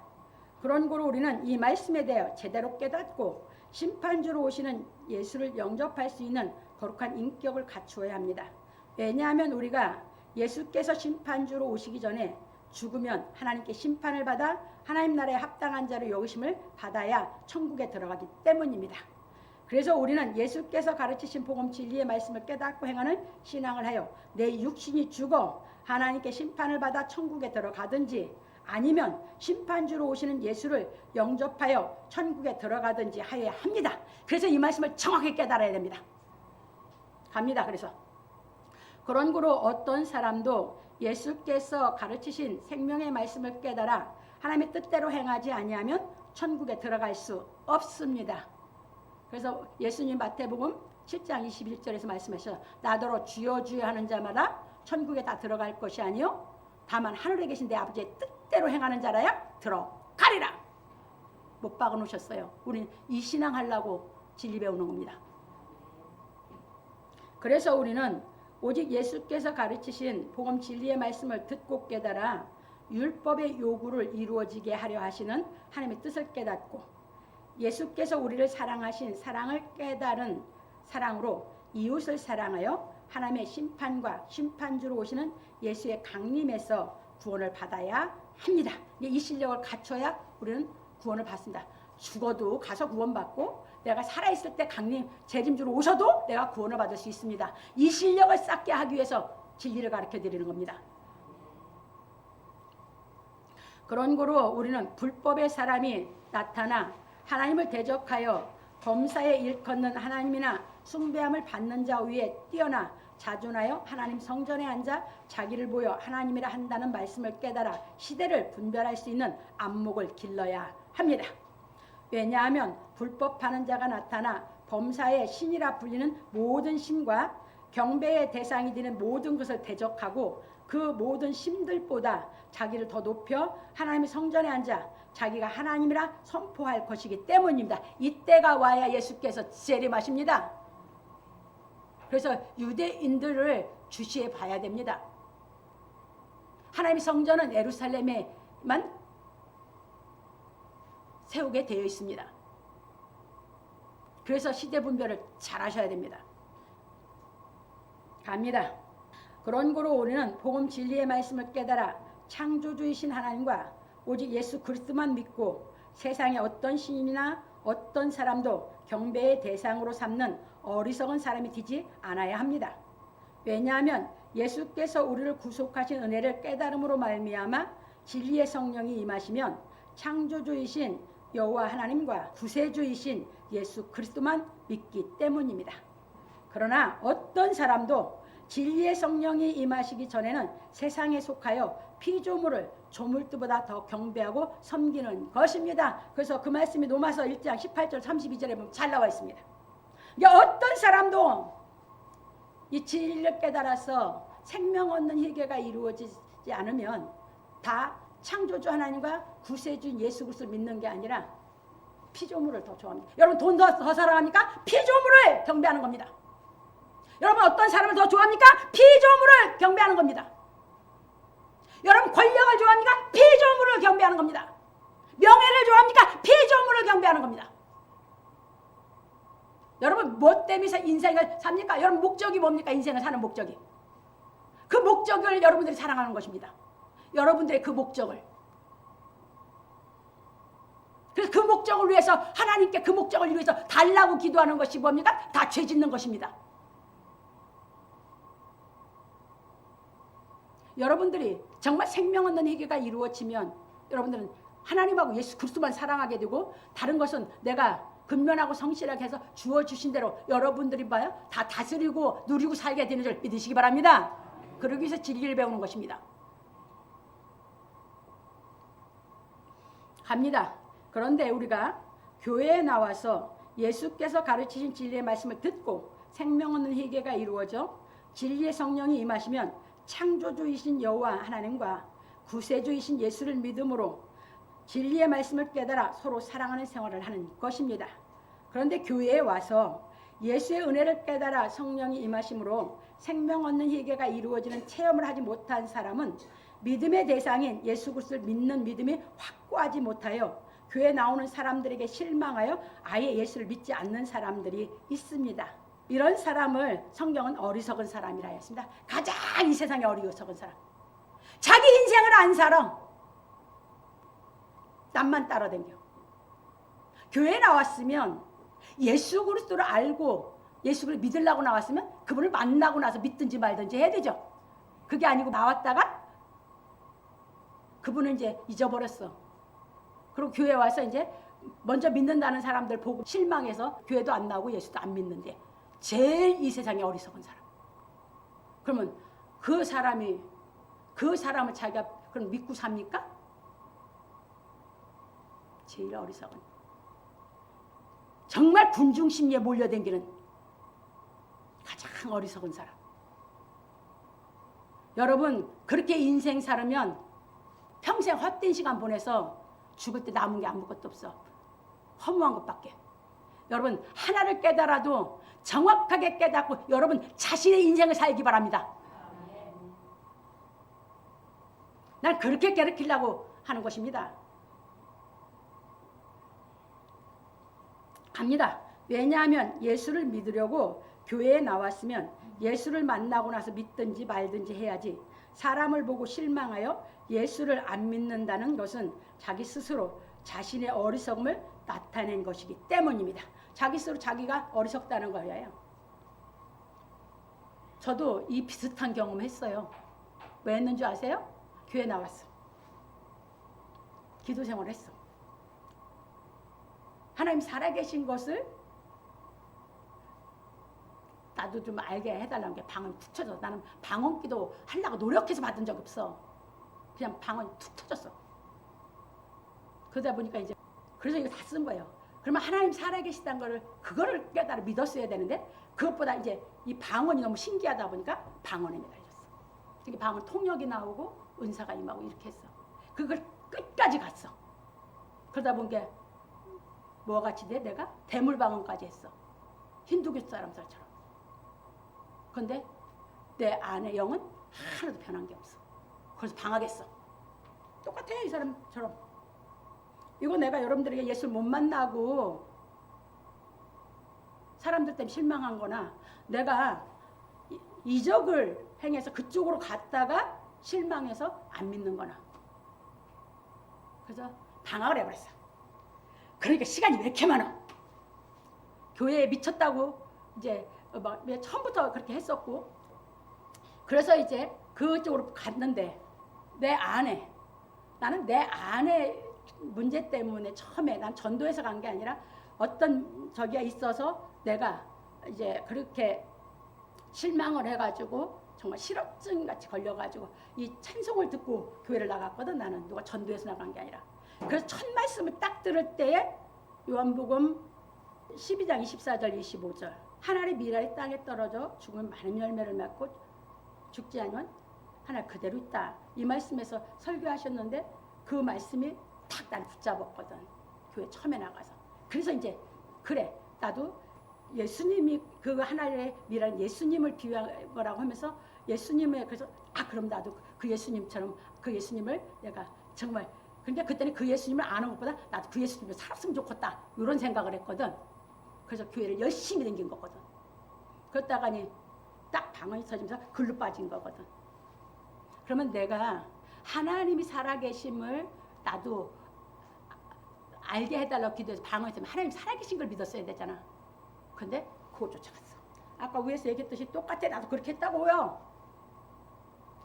그런 거로 우리는 이 말씀에 대해 제대로 깨닫고 심판주로 오시는 예수를 영접할 수 있는 거룩한 인격을 갖추어야 합니다. 왜냐하면 우리가 예수께서 심판주로 오시기 전에 죽으면 하나님께 심판을 받아 하나님 나라에 합당한 자로 여기심을 받아야 천국에 들어가기 때문입니다. 그래서 우리는 예수께서 가르치신 복음 진리의 말씀을 깨닫고 행하는 신앙을 하여 내 육신이 죽어 하나님께 심판을 받아 천국에 들어가든지 아니면 심판주로 오시는 예수를 영접하여 천국에 들어가든지 하여야 합니다. 그래서 이 말씀을 정확히 깨달아야 됩니다. 갑니다. 그래서 그런 거로 어떤 사람도 예수께서 가르치신 생명의 말씀을 깨달아 하나님의 뜻대로 행하지 아니하면 천국에 들어갈 수 없습니다. 그래서 예수님 마태복음 7장 21절에서 말씀하셔서 나더러 주여 주여 하는 자마다 천국에 다 들어갈 것이 아니요 다만 하늘에 계신 내 아버지의 뜻대로 행하는 자라야 들어가리라. 못 박아 놓으셨어요. 우리는 이 신앙 하려고 진리 배우는 겁니다. 그래서 우리는 오직 예수께서 가르치신 복음 진리의 말씀을 듣고 깨달아 율법의 요구를 이루어지게 하려 하시는 하나님의 뜻을 깨닫고 예수께서 우리를 사랑하신 사랑을 깨달은 사랑으로 이웃을 사랑하여 하나님의 심판과 심판주로 오시는 예수의 강림에서 구원을 받아야 합니다. 이 실력을 갖춰야 우리는 구원을 받습니다. 죽어도 가서 구원받고 내가 살아있을 때 강림 재림주로 오셔도 내가 구원을 받을 수 있습니다. 이 실력을 쌓게 하기 위해서 진리를 가르쳐 드리는 겁니다. 그런 거로 우리는 불법의 사람이 나타나 하나님을 대적하여 범사에 일컫는 하나님이나 숭배함을 받는 자 위에 뛰어나 자존하여 하나님 성전에 앉아 자기를 보여 하나님이라 한다는 말씀을 깨달아 시대를 분별할 수 있는 안목을 길러야 합니다. 왜냐하면 불법하는 자가 나타나 범사의 신이라 불리는 모든 신과 경배의 대상이 되는 모든 것을 대적하고 그 모든 신들보다 자기를 더 높여 하나님의 성전에 앉아 자기가 하나님이라 선포할 것이기 때문입니다. 이때가 와야 예수께서 재림하십니다. 그래서 유대인들을 주시해 봐야 됩니다. 하나님의 성전은 예루살렘에만 세우게 되어 있습니다. 그래서 시대 분별을 잘 하셔야 됩니다. 갑니다. 그런 고로 우리는 복음 진리의 말씀을 깨달아 창조주이신 하나님과 오직 예수 그리스도만 믿고 세상의 어떤 신이나 어떤 사람도 경배의 대상으로 삼는 어리석은 사람이 되지 않아야 합니다. 왜냐하면 예수께서 우리를 구속하신 은혜를 깨달음으로 말미암아 진리의 성령이 임하시면 창조주이신 여호와 하나님과 구세주이신 예수 그리스도만 믿기 때문입니다. 그러나 어떤 사람도 진리의 성령이 임하시기 전에는 세상에 속하여 피조물을 조물주보다 더 경배하고 섬기는 것입니다. 그래서 그 말씀이 로마서 1장 18절 32절에 보면 잘 나와 있습니다. 어떤 사람도 이 진리를 깨달아서 생명 얻는 회개가 이루어지지 않으면 다 창조주 하나님과 구세주인 예수 그리스도를 믿는 게 아니라 피조물을 더 좋아합니다. 여러분 돈 더 사랑합니까? 피조물을 경배하는 겁니다. 여러분 어떤 사람을 더 좋아합니까? 피조물을 경배하는 겁니다. 여러분 권력을 좋아합니까? 피조물을 경배하는 겁니다. 명예를 좋아합니까? 피조물을 경배하는 겁니다. 여러분 뭐 때문에 인생을 삽니까? 여러분 목적이 뭡니까? 인생을 사는 목적이. 그 목적을 여러분들이 사랑하는 것입니다. 여러분들의 그 목적을. 그래서 그 목적을 위해서 하나님께 그 목적을 위해서 달라고 기도하는 것이 뭡니까? 다 죄 짓는 것입니다. 여러분들이 정말 생명 얻는 회개가 이루어지면 여러분들은 하나님하고 예수 그리스도만 사랑하게 되고 다른 것은 내가 근면하고 성실하게 해서 주어주신 대로 여러분들이 봐요 다 다스리고 누리고 살게 되는 줄 믿으시기 바랍니다. 그러기 위해서 진리를 배우는 것입니다. 갑니다. 그런데 우리가 교회에 나와서 예수께서 가르치신 진리의 말씀을 듣고 생명 얻는 회개가 이루어져 진리의 성령이 임하시면 창조주이신 여호와 하나님과 구세주이신 예수를 믿음으로 진리의 말씀을 깨달아 서로 사랑하는 생활을 하는 것입니다. 그런데 교회에 와서 예수의 은혜를 깨달아 성령이 임하심으로 생명 얻는 회개가 이루어지는 체험을 하지 못한 사람은 믿음의 대상인 예수 그리스도를 믿는 믿음이 확고하지 못하여 교회에 나오는 사람들에게 실망하여 아예 예수를 믿지 않는 사람들이 있습니다. 이런 사람을 성경은 어리석은 사람이라 했습니다. 가장 이 세상에 어리석은 사람. 자기 인생을 안 살아. 남만 따라다녀. 교회에 나왔으면 예수 그리스도를 알고 예수 그리스도를 믿으려고 나왔으면 그분을 만나고 나서 믿든지 말든지 해야 되죠. 그게 아니고 나왔다가 그분은 이제 잊어버렸어. 그리고 교회에 와서 이제 먼저 믿는다는 사람들 보고 실망해서 교회도 안 나오고 예수도 안 믿는데 제일 이 세상에 어리석은 사람. 그러면 그 사람을 자기가 그럼 믿고 삽니까? 제일 어리석은. 정말 군중심리에 몰려댕기는 가장 어리석은 사람. 여러분 그렇게 인생 살으면 평생 헛된 시간 보내서 죽을 때 남은 게 아무것도 없어. 허무한 것밖에. 여러분 하나를 깨달아도 정확하게 깨닫고 여러분 자신의 인생을 살기 바랍니다. 난 그렇게 가르치려고 하는 것입니다. 갑니다. 왜냐하면 예수를 믿으려고 교회에 나왔으면 예수를 만나고 나서 믿든지 말든지 해야지 사람을 보고 실망하여 예수를 안 믿는다는 것은 자기 스스로 자신의 어리석음을 나타낸 것이기 때문입니다. 자기 스스로 자기가 어리석다는 거예요. 저도 이 비슷한 경험 했어요. 왜 했는 줄 아세요? 교회 나왔어. 기도 생활을 했어. 하나님 살아계신 것을 나도 좀 알게 해달라는 게 방언이 툭 쳐져. 나는 방언기도 하려고 노력해서 받은 적 없어. 그냥 방언이 툭 터졌어. 그러다 보니까 이제 그래서 이거 다 쓴 거예요. 그러면 하나님 살아계시다는 거를 그거를 깨달아 믿었어야 되는데 그것보다 이제 이 방언이 너무 신기하다 보니까 방언에 매달렸어. 그게 방언 통역이 나오고 은사가 임하고 이렇게 했어. 그걸 끝까지 갔어. 그러다 보니까 뭐가 같이 돼? 내가 대물방언까지 했어. 힌두교 사람들처럼. 근데 내 안의 영은 하나도 변한 게 없어. 그래서 방학했어. 똑같아요, 이 사람처럼. 이거 내가 여러분들에게 예수를 못 만나고 사람들 때문에 실망한 거나 내가 이적을 행해서 그쪽으로 갔다가 실망해서 안 믿는 거나. 그래서 방학을 해버렸어. 그러니까 시간이 왜 이렇게 많아? 교회에 미쳤다고 이제 막 처음부터 그렇게 했었고, 그래서 이제 그쪽으로 갔는데 나는 내 안에 문제 때문에 처음에 난 전도해서 간 게 아니라 어떤 저기가 있어서 내가 이제 그렇게 실망을 해가지고 정말 실업증 같이 걸려가지고 이 찬송을 듣고 교회를 나갔거든. 나는 누가 전도해서 나간 게 아니라. 그래서 첫 말씀을 딱 들을 때에 요한복음 12장 24절 25절 하늘의 미랄이 땅에 떨어져 죽으면 많은 열매를 맺고 죽지 않으면 하나 그대로 있다. 이 말씀에서 설교하셨는데 그 말씀이 딱 날 붙잡았거든. 교회 처음에 나가서. 그래서 이제 그래 나도 예수님이 그 하나의 미랄 예수님을 비유한 거라고 하면서 예수님의 그래서 그럼 나도 그 예수님처럼 그 예수님을 내가 정말 근데 그때는 그 예수님을 아는 것보다 나도 그 예수님을 살았으면 좋겠다 이런 생각을 했거든. 그래서 교회를 열심히 다닌 거거든. 그러다가니 딱 방언이 터지면서 글로 빠진 거거든. 그러면 내가 하나님이 살아계심을 나도 알게 해달라고 기도해서 방언이 터지면 하나님 살아계신 걸 믿었어야 되잖아. 근데 그거 쫓아갔어. 아까 위에서 얘기했듯이 똑같아. 나도 그렇게 했다고요.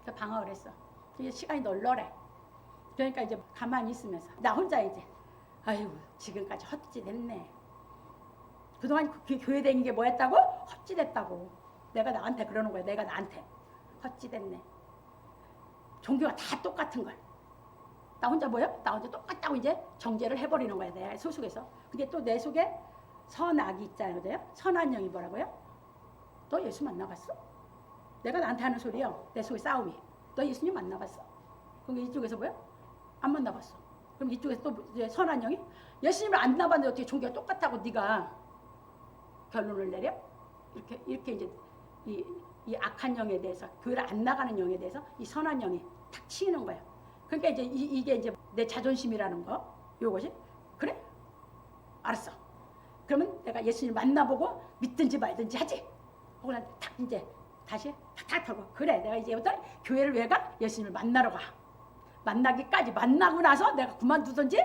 그래서 방황을 했어. 이게 시간이 널널해. 그러니까 이제 가만히 있으면서 나 혼자 이제 아유 지금까지 헛짓했네. 그동안 교회 다닌 게 뭐였다고? 헛짓했다고. 내가 나한테 그러는 거야. 내가 나한테 헛짓했네. 종교가 다 똑같은 걸. 나 혼자 뭐야? 나 혼자 똑같다고 이제 정죄를 해버리는 거야. 내 소속에서. 근데 또 내 속에 선악이 있잖아요. 선한 영이 뭐라고요? 너 예수 만나봤어? 내가 나한테 하는 소리요. 내 속에 싸움이. 너 예수님 만나봤어? 그럼 이쪽에서 뭐야? 안 만나봤어. 그럼 이쪽에서 또 이제 선한 영이 예수님을 안 만나봤는데 어떻게 종교가 똑같다고 네가 결론을 내려? 이렇게 이제 이 악한 영에 대해서 교회를 안 나가는 영에 대해서 이 선한 영이 탁 치이는 거야. 그러니까 이제 이게 이제 내 자존심이라는 거 요것이 그래? 알았어. 그러면 내가 예수님 만나보고 믿든지 말든지 하지. 하고 난 탁 이제 다시 탁탁 털고 그래 내가 이제부터 교회를 왜 가? 예수님을 만나러 가. 만나기까지 만나고 나서 내가 그만두든지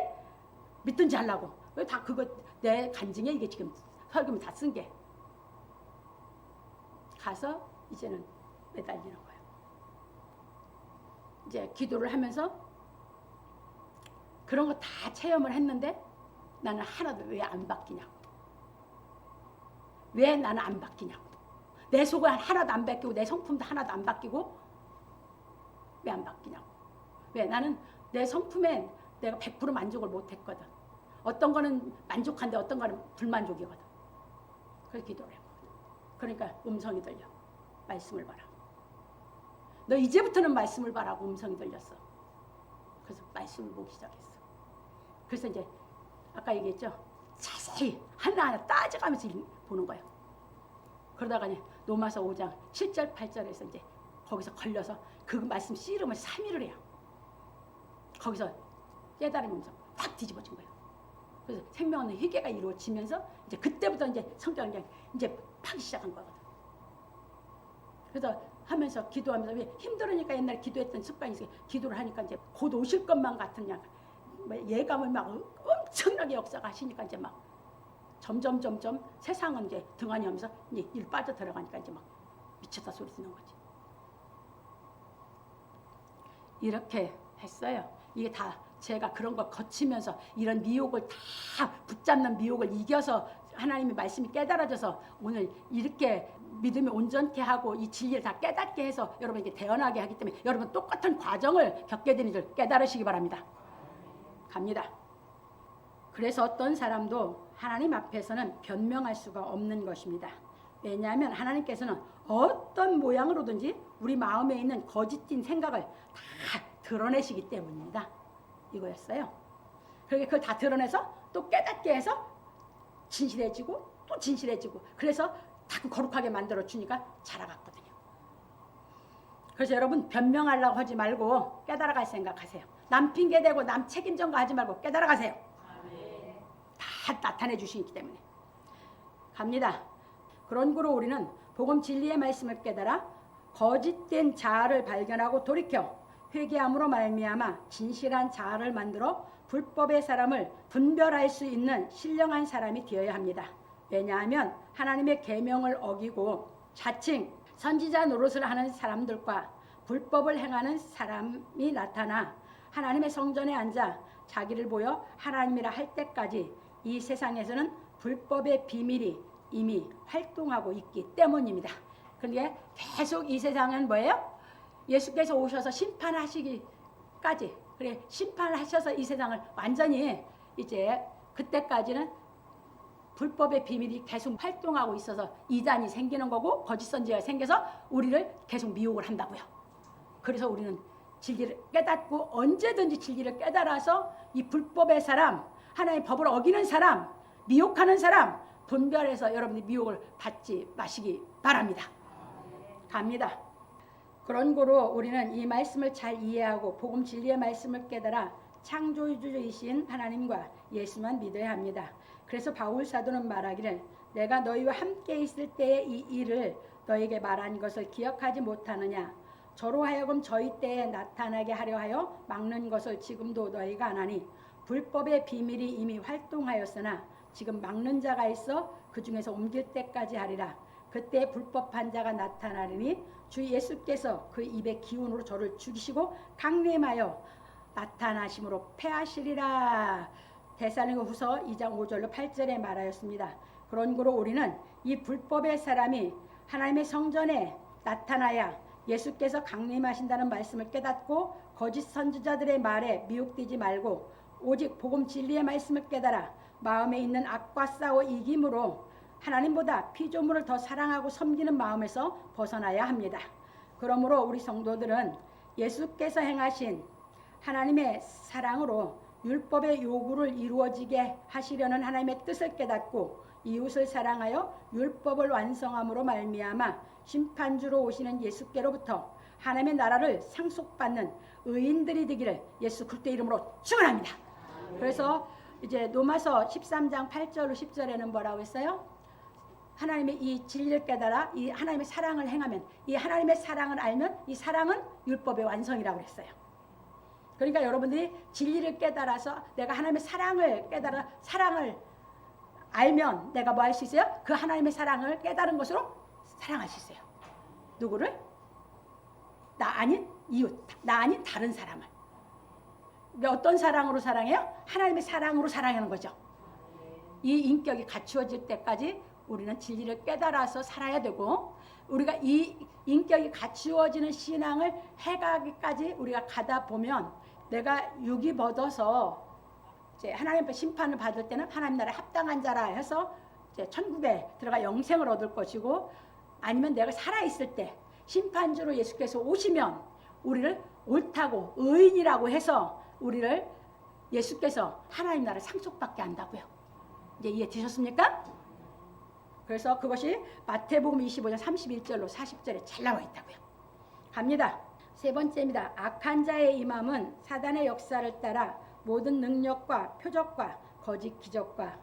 믿든지 하려고. 다 그거 내 간증에 이게 지금 설교면 다 쓴 게. 가서 이제는 매달리는 거예요. 이제 기도를 하면서 그런 거 다 체험을 했는데 나는 하나도 왜 안 바뀌냐고. 왜 나는 안 바뀌냐고. 내 속은 하나도 안 바뀌고 내 성품도 하나도 안 바뀌고 왜 안 바뀌냐고. 왜 나는 내 성품에 내가 100% 만족을 못했거든. 어떤 거는 만족한데 어떤 거는 불만족이거든. 그래서 기도를 했거든. 그러니까 음성이 들려. 말씀을 봐라. 너 이제부터는 말씀을 봐라고 음성이 들렸어. 그래서 말씀을 보기 시작했어. 그래서 이제 아까 얘기했죠. 자세히 하나하나 따져가면서 보는 거예요. 그러다가 로마서 5장 7절 8절에서 이제 거기서 걸려서 그 말씀 씨름을 3일을 해요. 거기서 깨달은 음성 딱 뒤집어진 거예요. 그래서 생명 없는 회개가 이루어지면서 이제 그때부터 이제 성경이 이제 파기 시작한 거거든. 그래서 하면서 기도하면서 왜 힘들으니까 옛날에 기도했던 습관이 있어요. 기도를 하니까 이제 곧 오실 것만 같은 예감을 막 엄청나게 역사가 하시니까 이제 막 점점 세상은 이제 등한히 하면서 이제 일 빠져 들어가니까 이제 막 미쳤다 소리 듣는 거지. 이렇게 했어요. 이게 다 제가 그런 걸 거치면서 이런 미혹을 다 붙잡는 미혹을 이겨서 하나님의 말씀이 깨달아져서 오늘 이렇게 믿음이 온전케 하고 이 진리를 다 깨닫게 해서 여러분에게 태어나게 하기 때문에 여러분 똑같은 과정을 겪게 되는 줄 깨달으시기 바랍니다. 갑니다. 그래서 어떤 사람도 하나님 앞에서는 변명할 수가 없는 것입니다. 왜냐하면 하나님께서는 어떤 모양으로든지 우리 마음에 있는 거짓된 생각을 다 드러내시기 때문입니다. 이거였어요. 그러니까 그걸 다 드러내서 또 깨닫게 해서 진실해지고 또 진실해지고 그래서 자꾸 거룩하게 만들어 주니까 자라갔거든요. 그래서 여러분 변명하려고 하지 말고 깨달아갈 생각하세요. 남 핑계대고 남 책임 전가하지 말고 깨달아가세요. 다 나타내 주시기 때문에. 갑니다. 그런 거로 우리는 복음 진리의 말씀을 깨달아 거짓된 자아를 발견하고 돌이켜 회개함으로 말미암아 진실한 자아를 만들어 불법의 사람을 분별할 수 있는 신령한 사람이 되어야 합니다. 왜냐하면 하나님의 계명을 어기고 자칭 선지자 노릇을 하는 사람들과 불법을 행하는 사람이 나타나 하나님의 성전에 앉아 자기를 보여 하나님이라 할 때까지 이 세상에서는 불법의 비밀이 이미 활동하고 있기 때문입니다. 그러니까 계속 이 세상은 뭐예요? 예수께서 오셔서 심판하시기까지 그래 심판을 하셔서 이 세상을 완전히 이제 그때까지는 불법의 비밀이 계속 활동하고 있어서 이단이 생기는 거고 거짓 선지자가 생겨서 우리를 계속 미혹을 한다고요. 그래서 우리는 진리를 깨닫고 언제든지 진리를 깨달아서 이 불법의 사람, 하나님의 법을 어기는 사람, 미혹하는 사람 분별해서 여러분이 미혹을 받지 마시기 바랍니다. 갑니다. 그런 거로 우리는 이 말씀을 잘 이해하고 복음 진리의 말씀을 깨달아 창조주이신 하나님과 예수만 믿어야 합니다. 그래서 바울 사도는 말하기를 내가 너희와 함께 있을 때에 이 일을 너에게 말한 것을 기억하지 못하느냐 저로 하여금 저희 때에 나타나게 하려 하여 막는 것을 지금도 너희가 안 하니 불법의 비밀이 이미 활동하였으나 지금 막는 자가 있어 그 중에서 옮길 때까지 하리라. 그때 불법한 자가 나타나리니 주 예수께서 그 입의 기운으로 저를 죽이시고 강림하여 나타나심으로 패하시리라. 데살로니가후서 2장 5절로 8절에 말하였습니다. 그런 거로 우리는 이 불법의 사람이 하나님의 성전에 나타나야 예수께서 강림하신다는 말씀을 깨닫고 거짓 선지자들의 말에 미혹되지 말고 오직 복음 진리의 말씀을 깨달아 마음에 있는 악과 싸워 이김으로 하나님보다 피조물을 더 사랑하고 섬기는 마음에서 벗어나야 합니다. 그러므로 우리 성도들은 예수께서 행하신 하나님의 사랑으로 율법의 요구를 이루어지게 하시려는 하나님의 뜻을 깨닫고 이웃을 사랑하여 율법을 완성함으로 말미암아 심판주로 오시는 예수께로부터 하나님의 나라를 상속받는 의인들이 되기를 예수 그리스도의 이름으로 축원합니다. 그래서 이제 로마서 13장 8절 10절에는 뭐라고 했어요? 하나님의 이 진리를 깨달아 이 하나님의 사랑을 행하면 이 하나님의 사랑을 알면 이 사랑은 율법의 완성이라고 했어요. 그러니까 여러분들이 진리를 깨달아서 내가 하나님의 사랑을 깨달아 사랑을 알면 내가 뭐 할 수 있어요? 그 하나님의 사랑을 깨달은 것으로 사랑할 수 있어요. 누구를? 나 아닌 이웃, 나 아닌 다른 사람을. 어떤 사랑으로 사랑해요? 하나님의 사랑으로 사랑하는 거죠. 이 인격이 갖추어질 때까지 우리는 진리를 깨달아서 살아야 되고 우리가 이 인격이 갖추어지는 신앙을 해가기까지 우리가 가다 보면 내가 육이 벗어서 이제 하나님 앞에 심판을 받을 때는 하나님 나라에 합당한 자라 해서 이제 천국에 들어가 영생을 얻을 것이고 아니면 내가 살아있을 때 심판주로 예수께서 오시면 우리를 옳다고 의인이라고 해서 우리를 예수께서 하나님 나라에 상속받게 한다고요. 이제 이해되셨습니까? 그래서 그것이 마태복음 25장 31절로 40절에 잘 나와 있다고요. 갑니다. 세 번째입니다. 악한 자의 임함은 사단의 역사를 따라 모든 능력과 표적과 거짓 기적과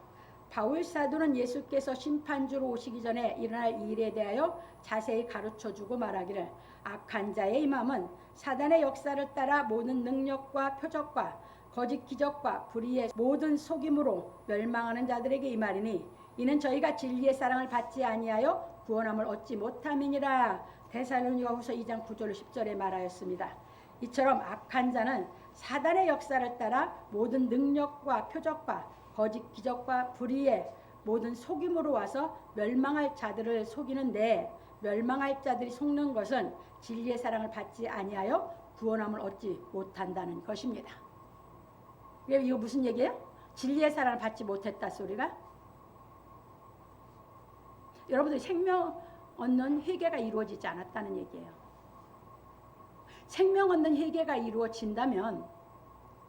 바울 사도는 예수께서 심판주로 오시기 전에 일어날 일에 대하여 자세히 가르쳐주고 말하기를 악한 자의 임함은 사단의 역사를 따라 모든 능력과 표적과 거짓 기적과 불의의 모든 속임으로 멸망하는 자들에게 임하리니 이는 저희가 진리의 사랑을 받지 아니하여 구원함을 얻지 못함이니라. 데살로니가후서 2장 9절 10절에 말하였습니다. 이처럼 악한 자는 사단의 역사를 따라 모든 능력과 표적과 거짓 기적과 불의의 모든 속임으로 와서 멸망할 자들을 속이는데 멸망할 자들이 속는 것은 진리의 사랑을 받지 아니하여 구원함을 얻지 못한다는 것입니다. 이거 무슨 얘기예요? 진리의 사랑을 받지 못했다 소리가? 여러분들 생명 얻는 회개가 이루어지지 않았다는 얘기예요. 생명 얻는 회개가 이루어진다면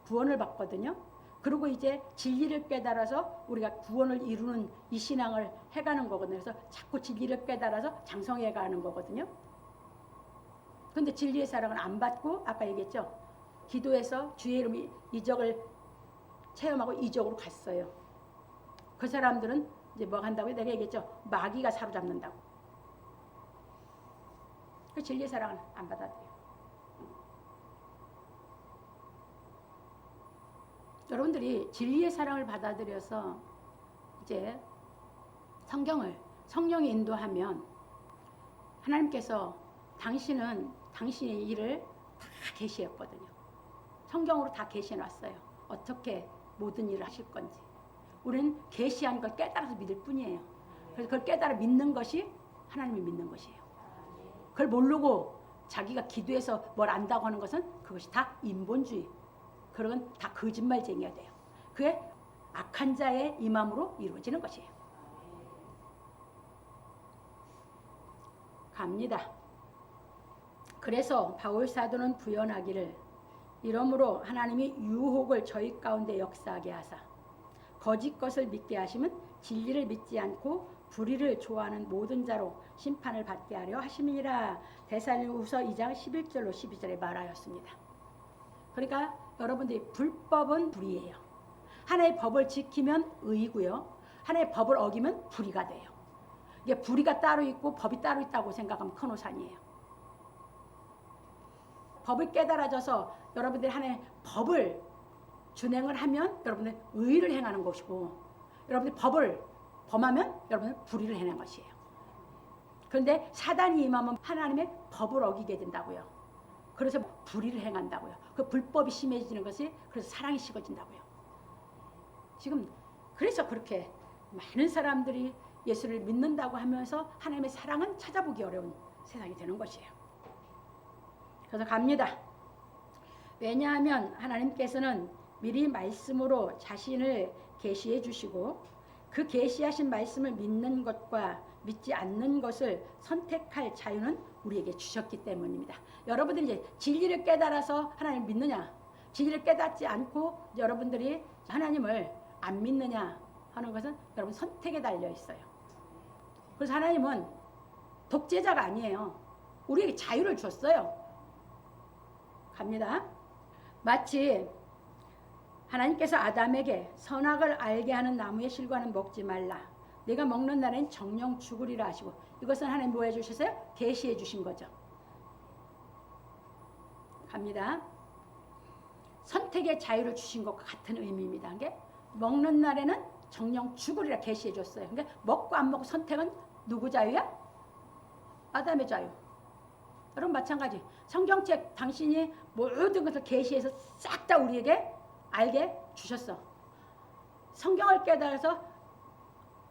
구원을 받거든요. 그리고 이제 진리를 깨달아서 우리가 구원을 이루는 이 신앙을 해가는 거거든요. 그래서 자꾸 진리를 깨달아서 장성해 가는 거거든요. 근데 진리의 사랑을 안 받고 아까 얘기했죠. 기도해서 주의 이름 이적을 체험하고 이적으로 갔어요. 그 사람들은 이제 뭐 한다고요? 내가 얘기했죠. 마귀가 사로잡는다고. 그 진리의 사랑을 안 받아들여요. 여러분들이 진리의 사랑을 받아들여서 이제 성령이 인도하면 하나님께서 당신의 일을 다 계시했거든요. 성경으로 다 계시해 놨어요. 어떻게 모든 일을 하실 건지. 우리는 계시한 걸 깨달아서 믿을 뿐이에요. 그래서 그걸 깨달아 믿는 것이 하나님을 믿는 것이에요. 그걸 모르고 자기가 기도해서 뭘 안다고 하는 것은 그것이 다 인본주의. 그런 다 거짓말쟁이가 돼요. 그게 악한 자의 임함으로 이루어지는 것이에요. 갑니다. 그래서 바울 사도는 부연하기를 이러므로 하나님이 유혹을 저희 가운데 역사하게 하사 거짓 것을 믿게 하시면 진리를 믿지 않고 불의를 좋아하는 모든 자로 심판을 받게 하려 하심이니라. 데살로니가후서 2장 11절로 12절에 말하였습니다. 그러니까 여러분들이 불법은 불의예요. 하나의 법을 지키면 의이고요. 하나의 법을 어기면 불의가 돼요. 이게 불의가 따로 있고 법이 따로 있다고 생각하면 큰 오산이에요. 법을 깨달아져서 여러분들이 하나의 법을 준행을 하면 여러분들 의를 행하는 것이고 여러분들이 법을 범하면 여러분은 불의를 행하는 것이에요. 그런데 사단이 임하면 하나님의 법을 어기게 된다고요. 그래서 불의를 행한다고요. 그 불법이 심해지는 것이 그래서 사랑이 식어진다고요. 지금 그래서 그렇게 많은 사람들이 예수를 믿는다고 하면서 하나님의 사랑은 찾아보기 어려운 세상이 되는 것이에요. 그래서 갑니다. 왜냐하면 하나님께서는 미리 말씀으로 자신을 계시해 주시고 그 계시하신 말씀을 믿는 것과 믿지 않는 것을 선택할 자유는 우리에게 주셨기 때문입니다. 여러분들이 이제 진리를 깨달아서 하나님을 믿느냐, 진리를 깨닫지 않고 여러분들이 하나님을 안 믿느냐 하는 것은 여러분 선택에 달려 있어요. 그래서 하나님은 독재자가 아니에요. 우리에게 자유를 줬어요. 갑니다. 마치 하나님께서 아담에게 선악을 알게 하는 나무의 실과는 먹지 말라. 내가 먹는 날엔 정령 죽으리라 하시고 이것은 하나님 뭐 해주셨어요? 계시해 주신 거죠. 갑니다. 선택의 자유를 주신 것과 같은 의미입니다. 이게 먹는 날에는 정령 죽으리라 계시해 줬어요. 그러니까 먹고 안 먹고 선택은 누구 자유야? 아담의 자유. 여러분 마찬가지. 성경책 당신이 모든 것을 계시해서 싹 다 우리에게 알게 주셨어. 성경을 깨달아서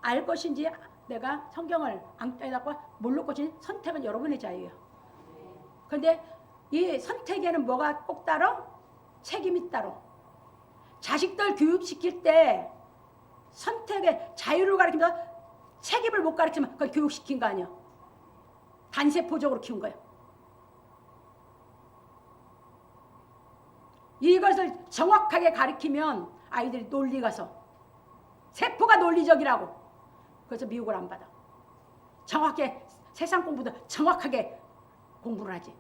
알 것인지 내가 성경을 안 깨닫고 모를 것인지 선택은 여러분의 자유예요. 그런데 이 선택에는 뭐가 꼭 따로? 책임이 따로. 자식들 교육시킬 때 선택의 자유를 가르치면서 책임을 못 가르치면 그걸 교육시킨 거 아니야. 단세포적으로 키운 거예요. 이것을 정확하게 가르치면 아이들이 논리 가서 세포가 논리적이라고 그래서 미국을 안 받아. 정확히 세상 공부도 정확하게 공부를 하지.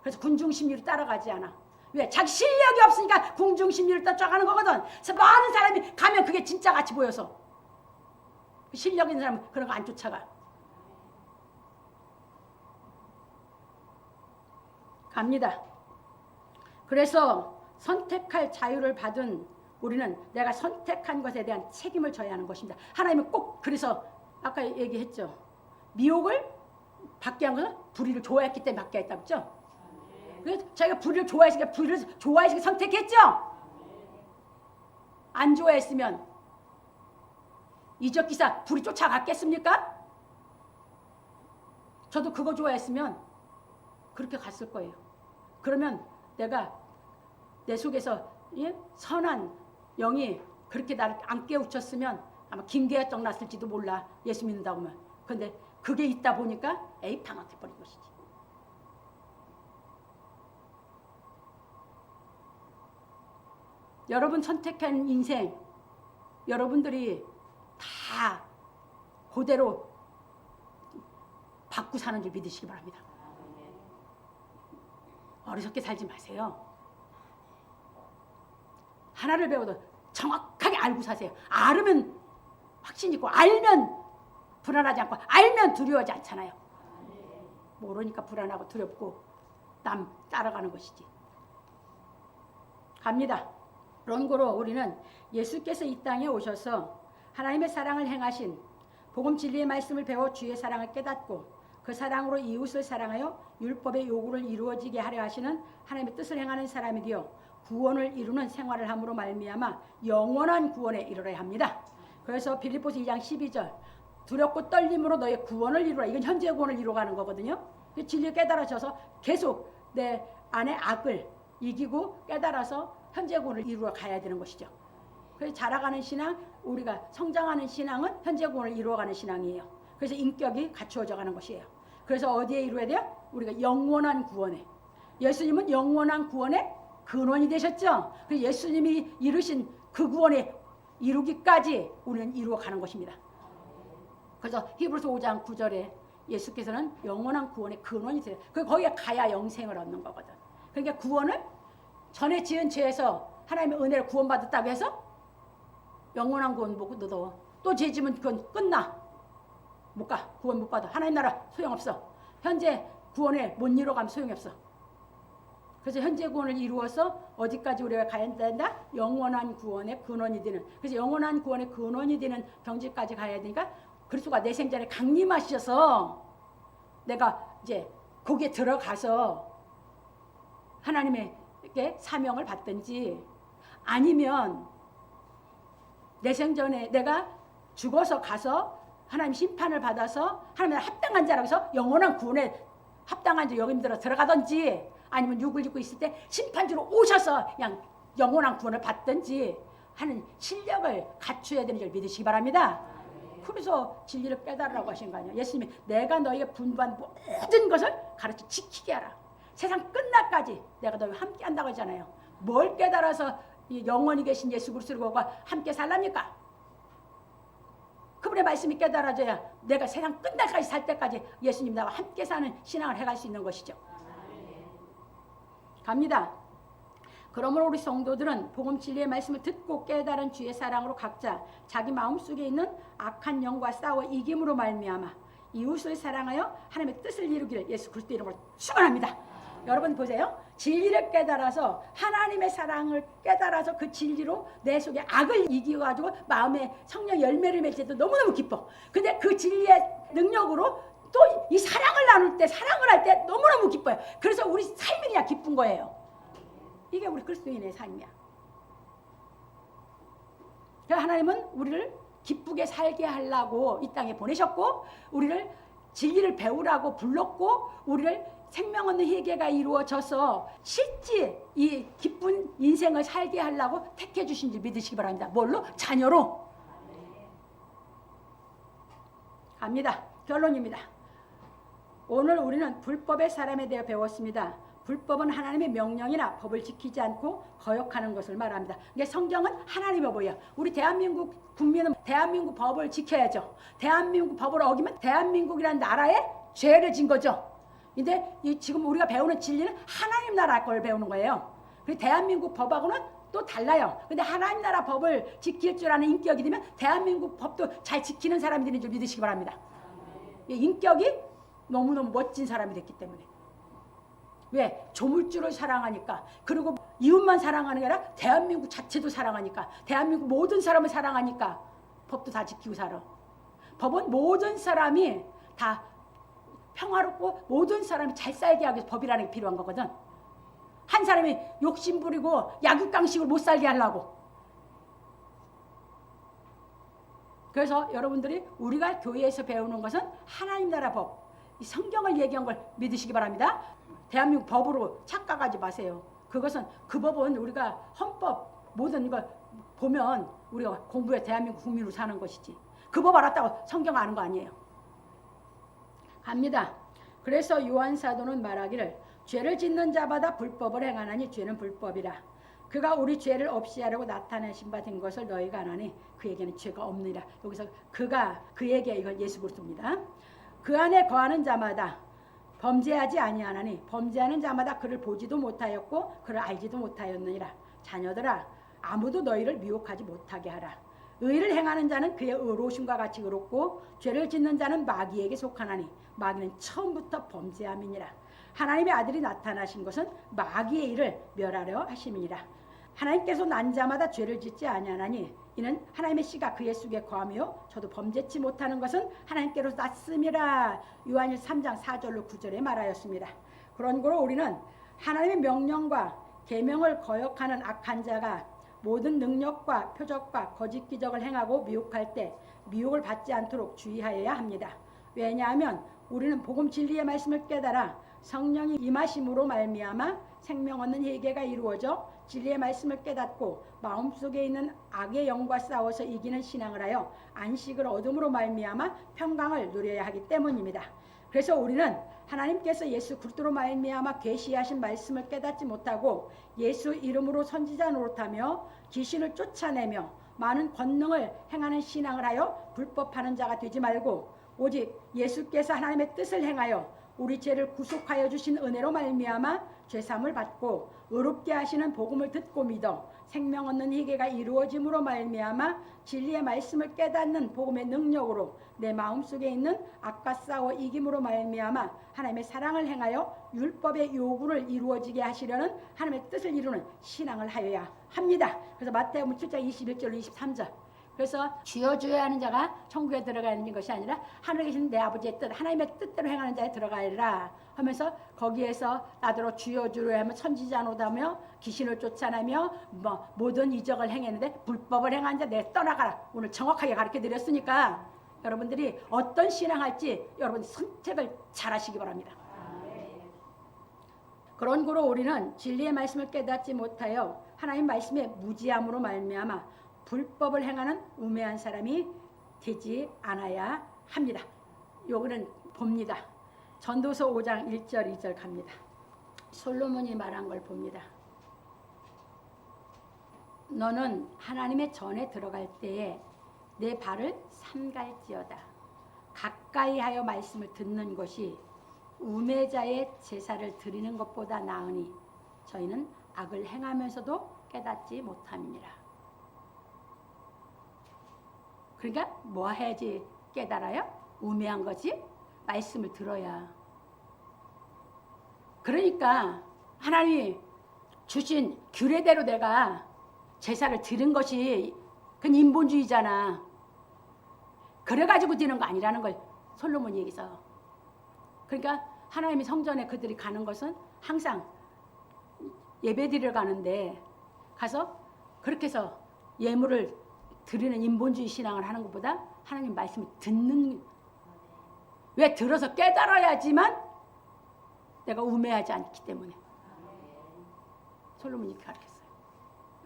그래서 군중심리를 따라가지 않아. 왜? 자기 실력이 없으니까 군중심리를 따라가는 거거든. 그래서 많은 사람이 가면 그게 진짜 같이 보여서 실력 있는 사람은 그런 거 안 쫓아가. 갑니다. 그래서 선택할 자유를 받은 우리는 내가 선택한 것에 대한 책임을 져야 하는 것입니다. 하나님은 꼭 그래서 아까 얘기했죠. 미혹을 받게 한 것은 불의를 좋아했기 때문에 받게 했다고 했죠. 그래서 자기가 불의를 좋아했으니까 불의를 좋아했으니까 선택했죠. 안 좋아했으면 이적기사 불이 쫓아갔겠습니까? 저도 그거 좋아했으면 그렇게 갔을 거예요. 그러면 내가 내 속에서 선한 영이 그렇게 나를 안 깨우쳤으면 아마 김계정 났을지도 몰라. 예수 믿는다고 하면. 근데 그게 있다 보니까 에이 방학해버린 것이지. 여러분 선택한 인생 여러분들이 다 그대로 받고 사는 줄 믿으시기 바랍니다. 어리석게 살지 마세요. 하나를 배워도 정확하게 알고 사세요. 알으면 확신 있고 알면 불안하지 않고 알면 두려워하지 않잖아요. 모르니까 불안하고 두렵고 남 따라가는 것이지. 갑니다. 그런 거로 우리는 예수께서 이 땅에 오셔서 하나님의 사랑을 행하신 복음 진리의 말씀을 배워 주의 사랑을 깨닫고 그 사랑으로 이웃을 사랑하여 율법의 요구를 이루어지게 하려 하시는 하나님의 뜻을 행하는 사람이 되어 구원을 이루는 생활을 함으로 말미암아 영원한 구원에 이르러야 합니다. 그래서 빌립보서 2장 12절 두렵고 떨림으로 너의 구원을 이루라. 이건 현재 구원을 이루어가는 거거든요. 진리를 깨달아져서 계속 내 안에 악을 이기고 깨달아서 현재 구원을 이루어 가야 되는 것이죠. 그래서 자라가는 신앙, 우리가 성장하는 신앙은 현재 구원을 이루어가는 신앙이에요. 그래서 인격이 갖추어져 가는 것이에요. 그래서 어디에 이루어야 돼요? 우리가 영원한 구원에. 예수님은 영원한 구원의 근원이 되셨죠. 그래서 예수님이 이루신 그 구원에 이루기까지 우리는 이루어가는 것입니다. 그래서 히브리서 5장 9절에 예수께서는 영원한 구원의 근원이 되세요. 거기에 가야 영생을 얻는 거거든. 그러니까 구원을 전에 지은 죄에서 하나님의 은혜를 구원받았다고 해서 영원한 구원 못 얻어. 또 죄 지면 그건 끝나. 못 가. 구원 못 받아. 하나님 나라 소용없어. 현재 구원에 못 이루어가면 소용이 없어. 그래서 현재 구원을 이루어서 어디까지 우리가 가야 된다? 영원한 구원의 근원이 되는. 그래서 영원한 구원의 근원이 되는 경지까지 가야 되니까 그리스도가 내 생전에 강림하셔서 내가 이제 거기에 들어가서 하나님에게 사명을 받든지 아니면 내 생전에 내가 죽어서 가서 하나님 심판을 받아서 하나님 합당한 자라고 해서 영원한 구원에 합당한 자 여기 들어가든지 아니면 육을 입고 있을 때 심판주로 오셔서 그냥 영원한 구원을 받든지 하는 실력을 갖춰야 되는 줄 믿으시기 바랍니다. 그래서 진리를 깨달으라고 하신 거 아니에요. 예수님이 내가 너에게 분부한 모든 것을 가르쳐 지키게 하라. 세상 끝날까지 내가 너희와 함께 한다고 했잖아요. 뭘 깨달아서 영원히 계신 예수 그리스도와 함께 살랍니까? 그분의 말씀이 깨달아져야 내가 세상 끝날까지 살 때까지 예수님 나와 함께 사는 신앙을 해갈 수 있는 것이죠. 갑니다. 그러므로 우리 성도들은 복음 진리의 말씀을 듣고 깨달은 주의 사랑으로 각자 자기 마음속에 있는 악한 영과 싸워 이김으로 말미암아 이웃을 사랑하여 하나님의 뜻을 이루기를 예수 그리스도 이름으로 축원합니다. 여러분 보세요. 진리를 깨달아서 하나님의 사랑을 깨달아서 그 진리로 내 속에 악을 이겨가지고 마음에 성령 열매를 맺을 때도 너무너무 기뻐. 근데 그 진리의 능력으로 또 이 사랑을 나눌 때 사랑을 할 때 너무너무 기뻐요. 그래서 우리 삶이 그냥 기쁜 거예요. 이게 우리 그리스도인의 삶이야. 그래서 하나님은 우리를 기쁘게 살게 하려고 이 땅에 보내셨고 우리를 진리를 배우라고 불렀고 우리를 생명 없는 회개가 이루어져서 실제 이 기쁜 인생을 살게 하려고 택해 주신 줄 믿으시기 바랍니다. 뭘로? 자녀로. 갑니다. 결론입니다. 오늘 우리는 불법의 사람에 대해 배웠습니다. 불법은 하나님의 명령이나 법을 지키지 않고 거역하는 것을 말합니다. 이게 성경은 하나님의 법이에요. 우리 대한민국 국민은 대한민국 법을 지켜야죠. 대한민국 법을 어기면 대한민국이라는 나라에 죄를 진 거죠. 근데 지금 우리가 배우는 진리는 하나님 나라 걸 배우는 거예요. 그리고 대한민국 법하고는 또 달라요. 근데 하나님 나라 법을 지킬 줄 아는 인격이 되면 대한민국 법도 잘 지키는 사람이 되는 줄 믿으시기 바랍니다. 인격이 너무너무 멋진 사람이 됐기 때문에. 왜? 조물주를 사랑하니까. 그리고 이웃만 사랑하는 게 아니라 대한민국 자체도 사랑하니까. 대한민국 모든 사람을 사랑하니까 법도 다 지키고 살아. 법은 모든 사람이 다 평화롭고 모든 사람이 잘 살게 하기 위해서 법이라는 게 필요한 거거든. 한 사람이 욕심 부리고 약육강식을 못 살게 하려고. 그래서 여러분들이 우리가 교회에서 배우는 것은 하나님 나라 법, 이 성경을 얘기한 걸 믿으시기 바랍니다. 대한민국 법으로 착각하지 마세요. 그것은 그 법은 우리가 헌법 모든 걸 보면 우리가 공부해 대한민국 국민으로 사는 것이지. 그 법 알았다고 성경 아는 거 아니에요. 갑니다. 그래서 요한 사도는 말하기를 죄를 짓는 자마다 불법을 행하나니 죄는 불법이라. 그가 우리 죄를 없이 하려고 나타내신 바 된 것을 너희가 아나니 그에게는 죄가 없느니라. 여기서 그가 그에게 이걸 예수 그리스도입니다. 그 안에 거하는 자마다 범죄하지 아니하나니 범죄하는 자마다 그를 보지도 못하였고 그를 알지도 못하였느니라. 자녀들아 아무도 너희를 미혹하지 못하게 하라. 의를 행하는 자는 그의 의로우심과 같이 의롭고 죄를 짓는 자는 마귀에게 속하나니 마귀는 처음부터 범죄함이니라. 하나님의 아들이 나타나신 것은 마귀의 일을 멸하려 하심이니라. 하나님께서 난 자마다 죄를 짓지 아니하나니 이는 하나님의 씨가 그의 속에 거하며 저도 범죄치 못하는 것은 하나님께로서 났음이라. 요한일 3장 4절로 9절에 말하였습니다. 그러므로 우리는 하나님의 명령과 계명을 거역하는 악한 자가 모든 능력과 표적과 거짓 기적을 행하고 미혹할 때 미혹을 받지 않도록 주의하여야 합니다. 왜냐하면 우리는 복음 진리의 말씀을 깨달아 성령이 임하심으로 말미암아 생명 얻는 회개가 이루어져 진리의 말씀을 깨닫고 마음속에 있는 악의 영과 싸워서 이기는 신앙을 하여 안식을 얻음으로 말미암아 평강을 누려야 하기 때문입니다. 그래서 우리는 하나님께서 예수 그리스도로 말미암아 계시하신 말씀을 깨닫지 못하고 예수 이름으로 선지자 노릇하며 귀신을 쫓아내며 많은 권능을 행하는 신앙을 하여 불법하는 자가 되지 말고 오직 예수께서 하나님의 뜻을 행하여 우리 죄를 구속하여 주신 은혜로 말미암아 죄사함을 받고 의롭게 하시는 복음을 듣고 믿어 생명 얻는 회개가 이루어짐으로 말미암아 진리의 말씀을 깨닫는 복음의 능력으로 내 마음속에 있는 악과 싸워 이김으로 말미암아 하나님의 사랑을 행하여 율법의 요구를 이루어지게 하시려는 하나님의 뜻을 이루는 신앙을 하여야 합니다. 그래서 마태복음 7장 21절 23절 그래서 주여 주여 하는 자가 천국에 들어가는 것이 아니라 하늘에 계신 내 아버지의 뜻 하나님의 뜻대로 행하는 자에 들어가리라 하면서 거기에서 나더러 주여 주여 하면 선지자 노다며 귀신을 쫓아내며 모든 이적을 행했는데 불법을 행한 자 내 떠나가라. 오늘 정확하게 가르쳐 드렸으니까 여러분들이 어떤 신앙할지 여러분 선택을 잘 하시기 바랍니다. 그런 거로 우리는 진리의 말씀을 깨닫지 못하여 하나님 말씀의 무지함으로 말미암아 불법을 행하는 우매한 사람이 되지 않아야 합니다. 요거는 봅니다. 전도서 5장 1절 2절 갑니다. 솔로몬이 말한 걸 봅니다. 너는 하나님의 전에 들어갈 때에 내 발을 삼갈지어다. 가까이 하여 말씀을 듣는 것이 우매자의 제사를 드리는 것보다 나으니 저희는 악을 행하면서도 깨닫지 못함이니라. 그러니까 뭐 해야지 깨달아요? 우매한 거지? 말씀을 들어야. 그러니까 하나님이 주신 규례대로 내가 제사를 드린 것이 그건 인본주의잖아. 그래가지고 드는 거 아니라는 걸 솔로몬이 얘기해서. 그러니까 하나님이 성전에 그들이 가는 것은 항상 예배드리러 가는데 가서 그렇게 해서 예물을 드리는 인본주의 신앙을 하는 것보다 하나님 말씀을 듣는, 왜 들어서 깨달아야지만 내가 우매하지 않기 때문에 솔로몬이 이렇게 가르쳤어요.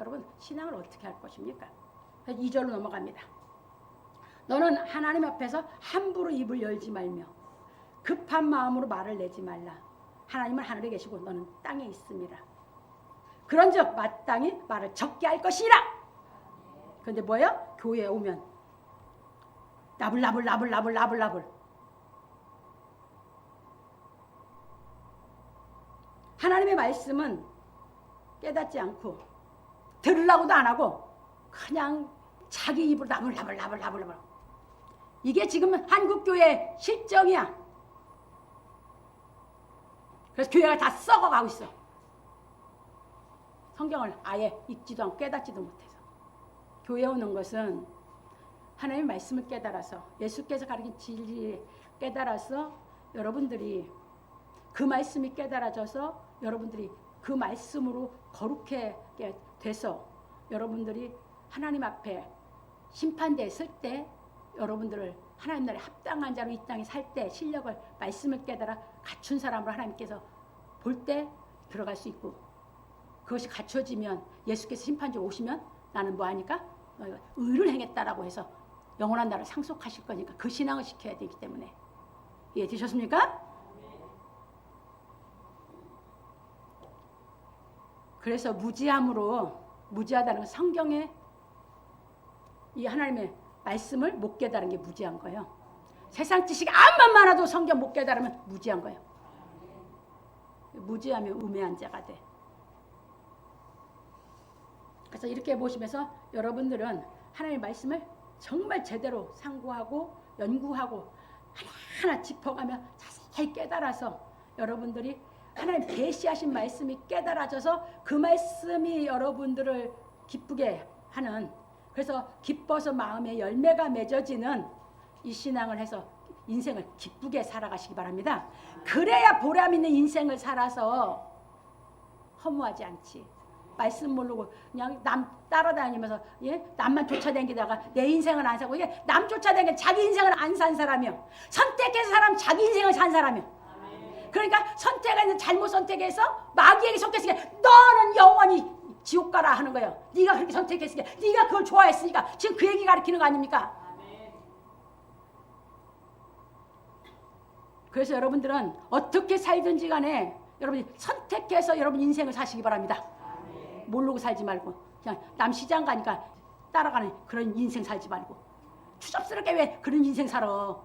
여러분 신앙을 어떻게 할 것입니까? 2절로 넘어갑니다. 너는 하나님 앞에서 함부로 입을 열지 말며 급한 마음으로 말을 내지 말라. 하나님은 하늘에 계시고 너는 땅에 있음이라. 그런즉 마땅히 말을 적게 할 것이라. 그런데 뭐예요? 교회에 오면 나불나불 하나님의 말씀은 깨닫지 않고 들으려고도 안 하고 그냥 자기 입으로 나불나불 이게 지금 한국교회 실정이야. 그래서 교회가 다 썩어가고 있어. 성경을 아예 읽지도 않고 깨닫지도 못해서. 교회 오는 것은 하나님의 말씀을 깨달아서 예수께서 가르친 진리를 깨달아서 여러분들이 그 말씀이 깨달아져서 여러분들이 그 말씀으로 거룩하게 돼서 여러분들이 하나님 앞에 심판대에 설 때 여러분들을 하나님 나라에 합당한 자로 이 땅에 살 때 실력을 말씀을 깨달아 갖춘 사람으로 하나님께서 볼 때 들어갈 수 있고, 그것이 갖춰지면 예수께서 심판주로 오시면 나는 뭐하니까 너희가 의를 행했다라고 해서 영원한 나라를 상속하실 거니까 그 신앙을 지켜야 되기 때문에. 이해되셨습니까? 그래서 무지하다는 건 성경에 이 하나님의 말씀을 못 깨달은 게 무지한 거예요. 세상 지식이 암만 많아도 성경 못 깨달으면 무지한 거예요. 무지하면 우매한 자가 돼. 그래서 이렇게 보시면서 여러분들은 하나님의 말씀을 정말 제대로 상고하고 연구하고 하나하나 짚어가며 자세히 깨달아서 여러분들이 하나님 계시하신 말씀이 깨달아져서 그 말씀이 여러분들을 기쁘게 하는, 그래서 기뻐서 마음에 열매가 맺어지는 이 신앙을 해서 인생을 기쁘게 살아가시기 바랍니다. 그래야 보람 있는 인생을 살아서 허무하지 않지. 말씀 모르고 그냥 남 따라다니면서 남만 쫓아다니다가 내 인생을 안 사고, 남 쫓아다니는 자기 인생을 안 산 사람이요. 선택해서 사람 자기 인생을 산 사람이요. 그러니까 선택하는 잘못 선택해서 마귀에게 속했으니까 너는 영원히 지옥 가라 하는 거예요. 네가 그렇게 선택했으니까, 네가 그걸 좋아했으니까. 지금 그 얘기 가르치는 거 아닙니까? 그래서 여러분들은 어떻게 살든지 간에 여러분이 선택해서 여러분 인생을 사시기 바랍니다. 모르고 살지 말고 그냥 남 시장 가니까 따라가는 그런 인생 살지 말고 추잡스럽게 왜 그런 인생 살아.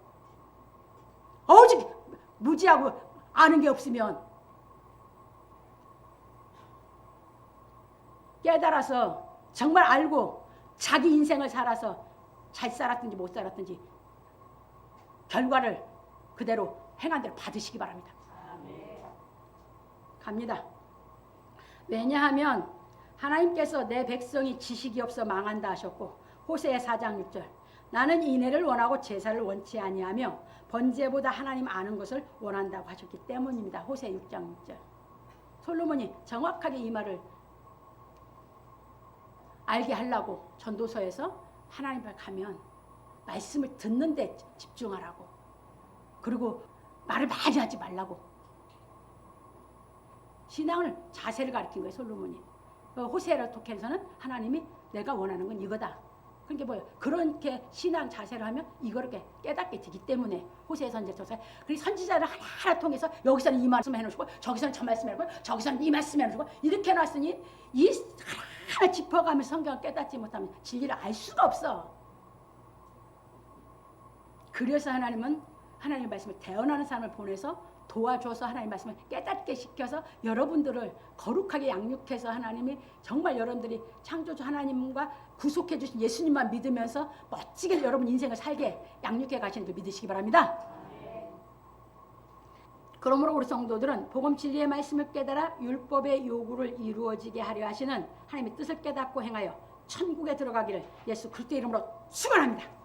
오직 무지하고 아는 게 없으면 깨달아서 정말 알고 자기 인생을 살아서 잘 살았든지 못 살았든지 결과를 그대로 행한 대로 받으시기 바랍니다. 갑니다. 왜냐하면 하나님께서 내 백성이 지식이 없어 망한다 하셨고, 호세아 4장 6절 나는 인애를 원하고 제사를 원치 아니하며 번제보다 하나님 아는 것을 원한다고 하셨기 때문입니다. 호세아 6장 6절. 솔로몬이 정확하게 이 말을 알게 하려고 전도서에서 하나님 앞에 가면 말씀을 듣는 데 집중하라고, 그리고 말을 많이 하지 말라고 신앙을 자세를 가르친 거예요. 솔로몬이. 호세아를 통해서는 하나님이 내가 원하는 건 이거다. 그러니까 뭐예요? 그렇게 신앙 자세를 하면 이거를 깨닫게 되기 때문에 호세아 선지자, 그리고 선지자를 하나하나 통해서 여기서는 이 말씀 해놓으시고 저기서는 저 말씀 해놓고 저기서는 이 말씀 해놓으시고 이렇게 해놨으니 이 하나하나 짚어가면서 성경을 깨닫지 못하면 진리를 알 수가 없어. 그래서 하나님은 하나님의 말씀을 대언하는 사람을 보내서 도와줘서 하나님의 말씀을 깨닫게 시켜서 여러분들을 거룩하게 양육해서 하나님이 정말 여러분들이 창조주 하나님과 구속해 주신 예수님만 믿으면서 멋지게 여러분 인생을 살게 양육해 가시는 걸 믿으시기 바랍니다. 그러므로 우리 성도들은 복음 진리의 말씀을 깨달아 율법의 요구를 이루어지게 하려 하시는 하나님의 뜻을 깨닫고 행하여 천국에 들어가기를 예수 그리스도의 이름으로 축원합니다.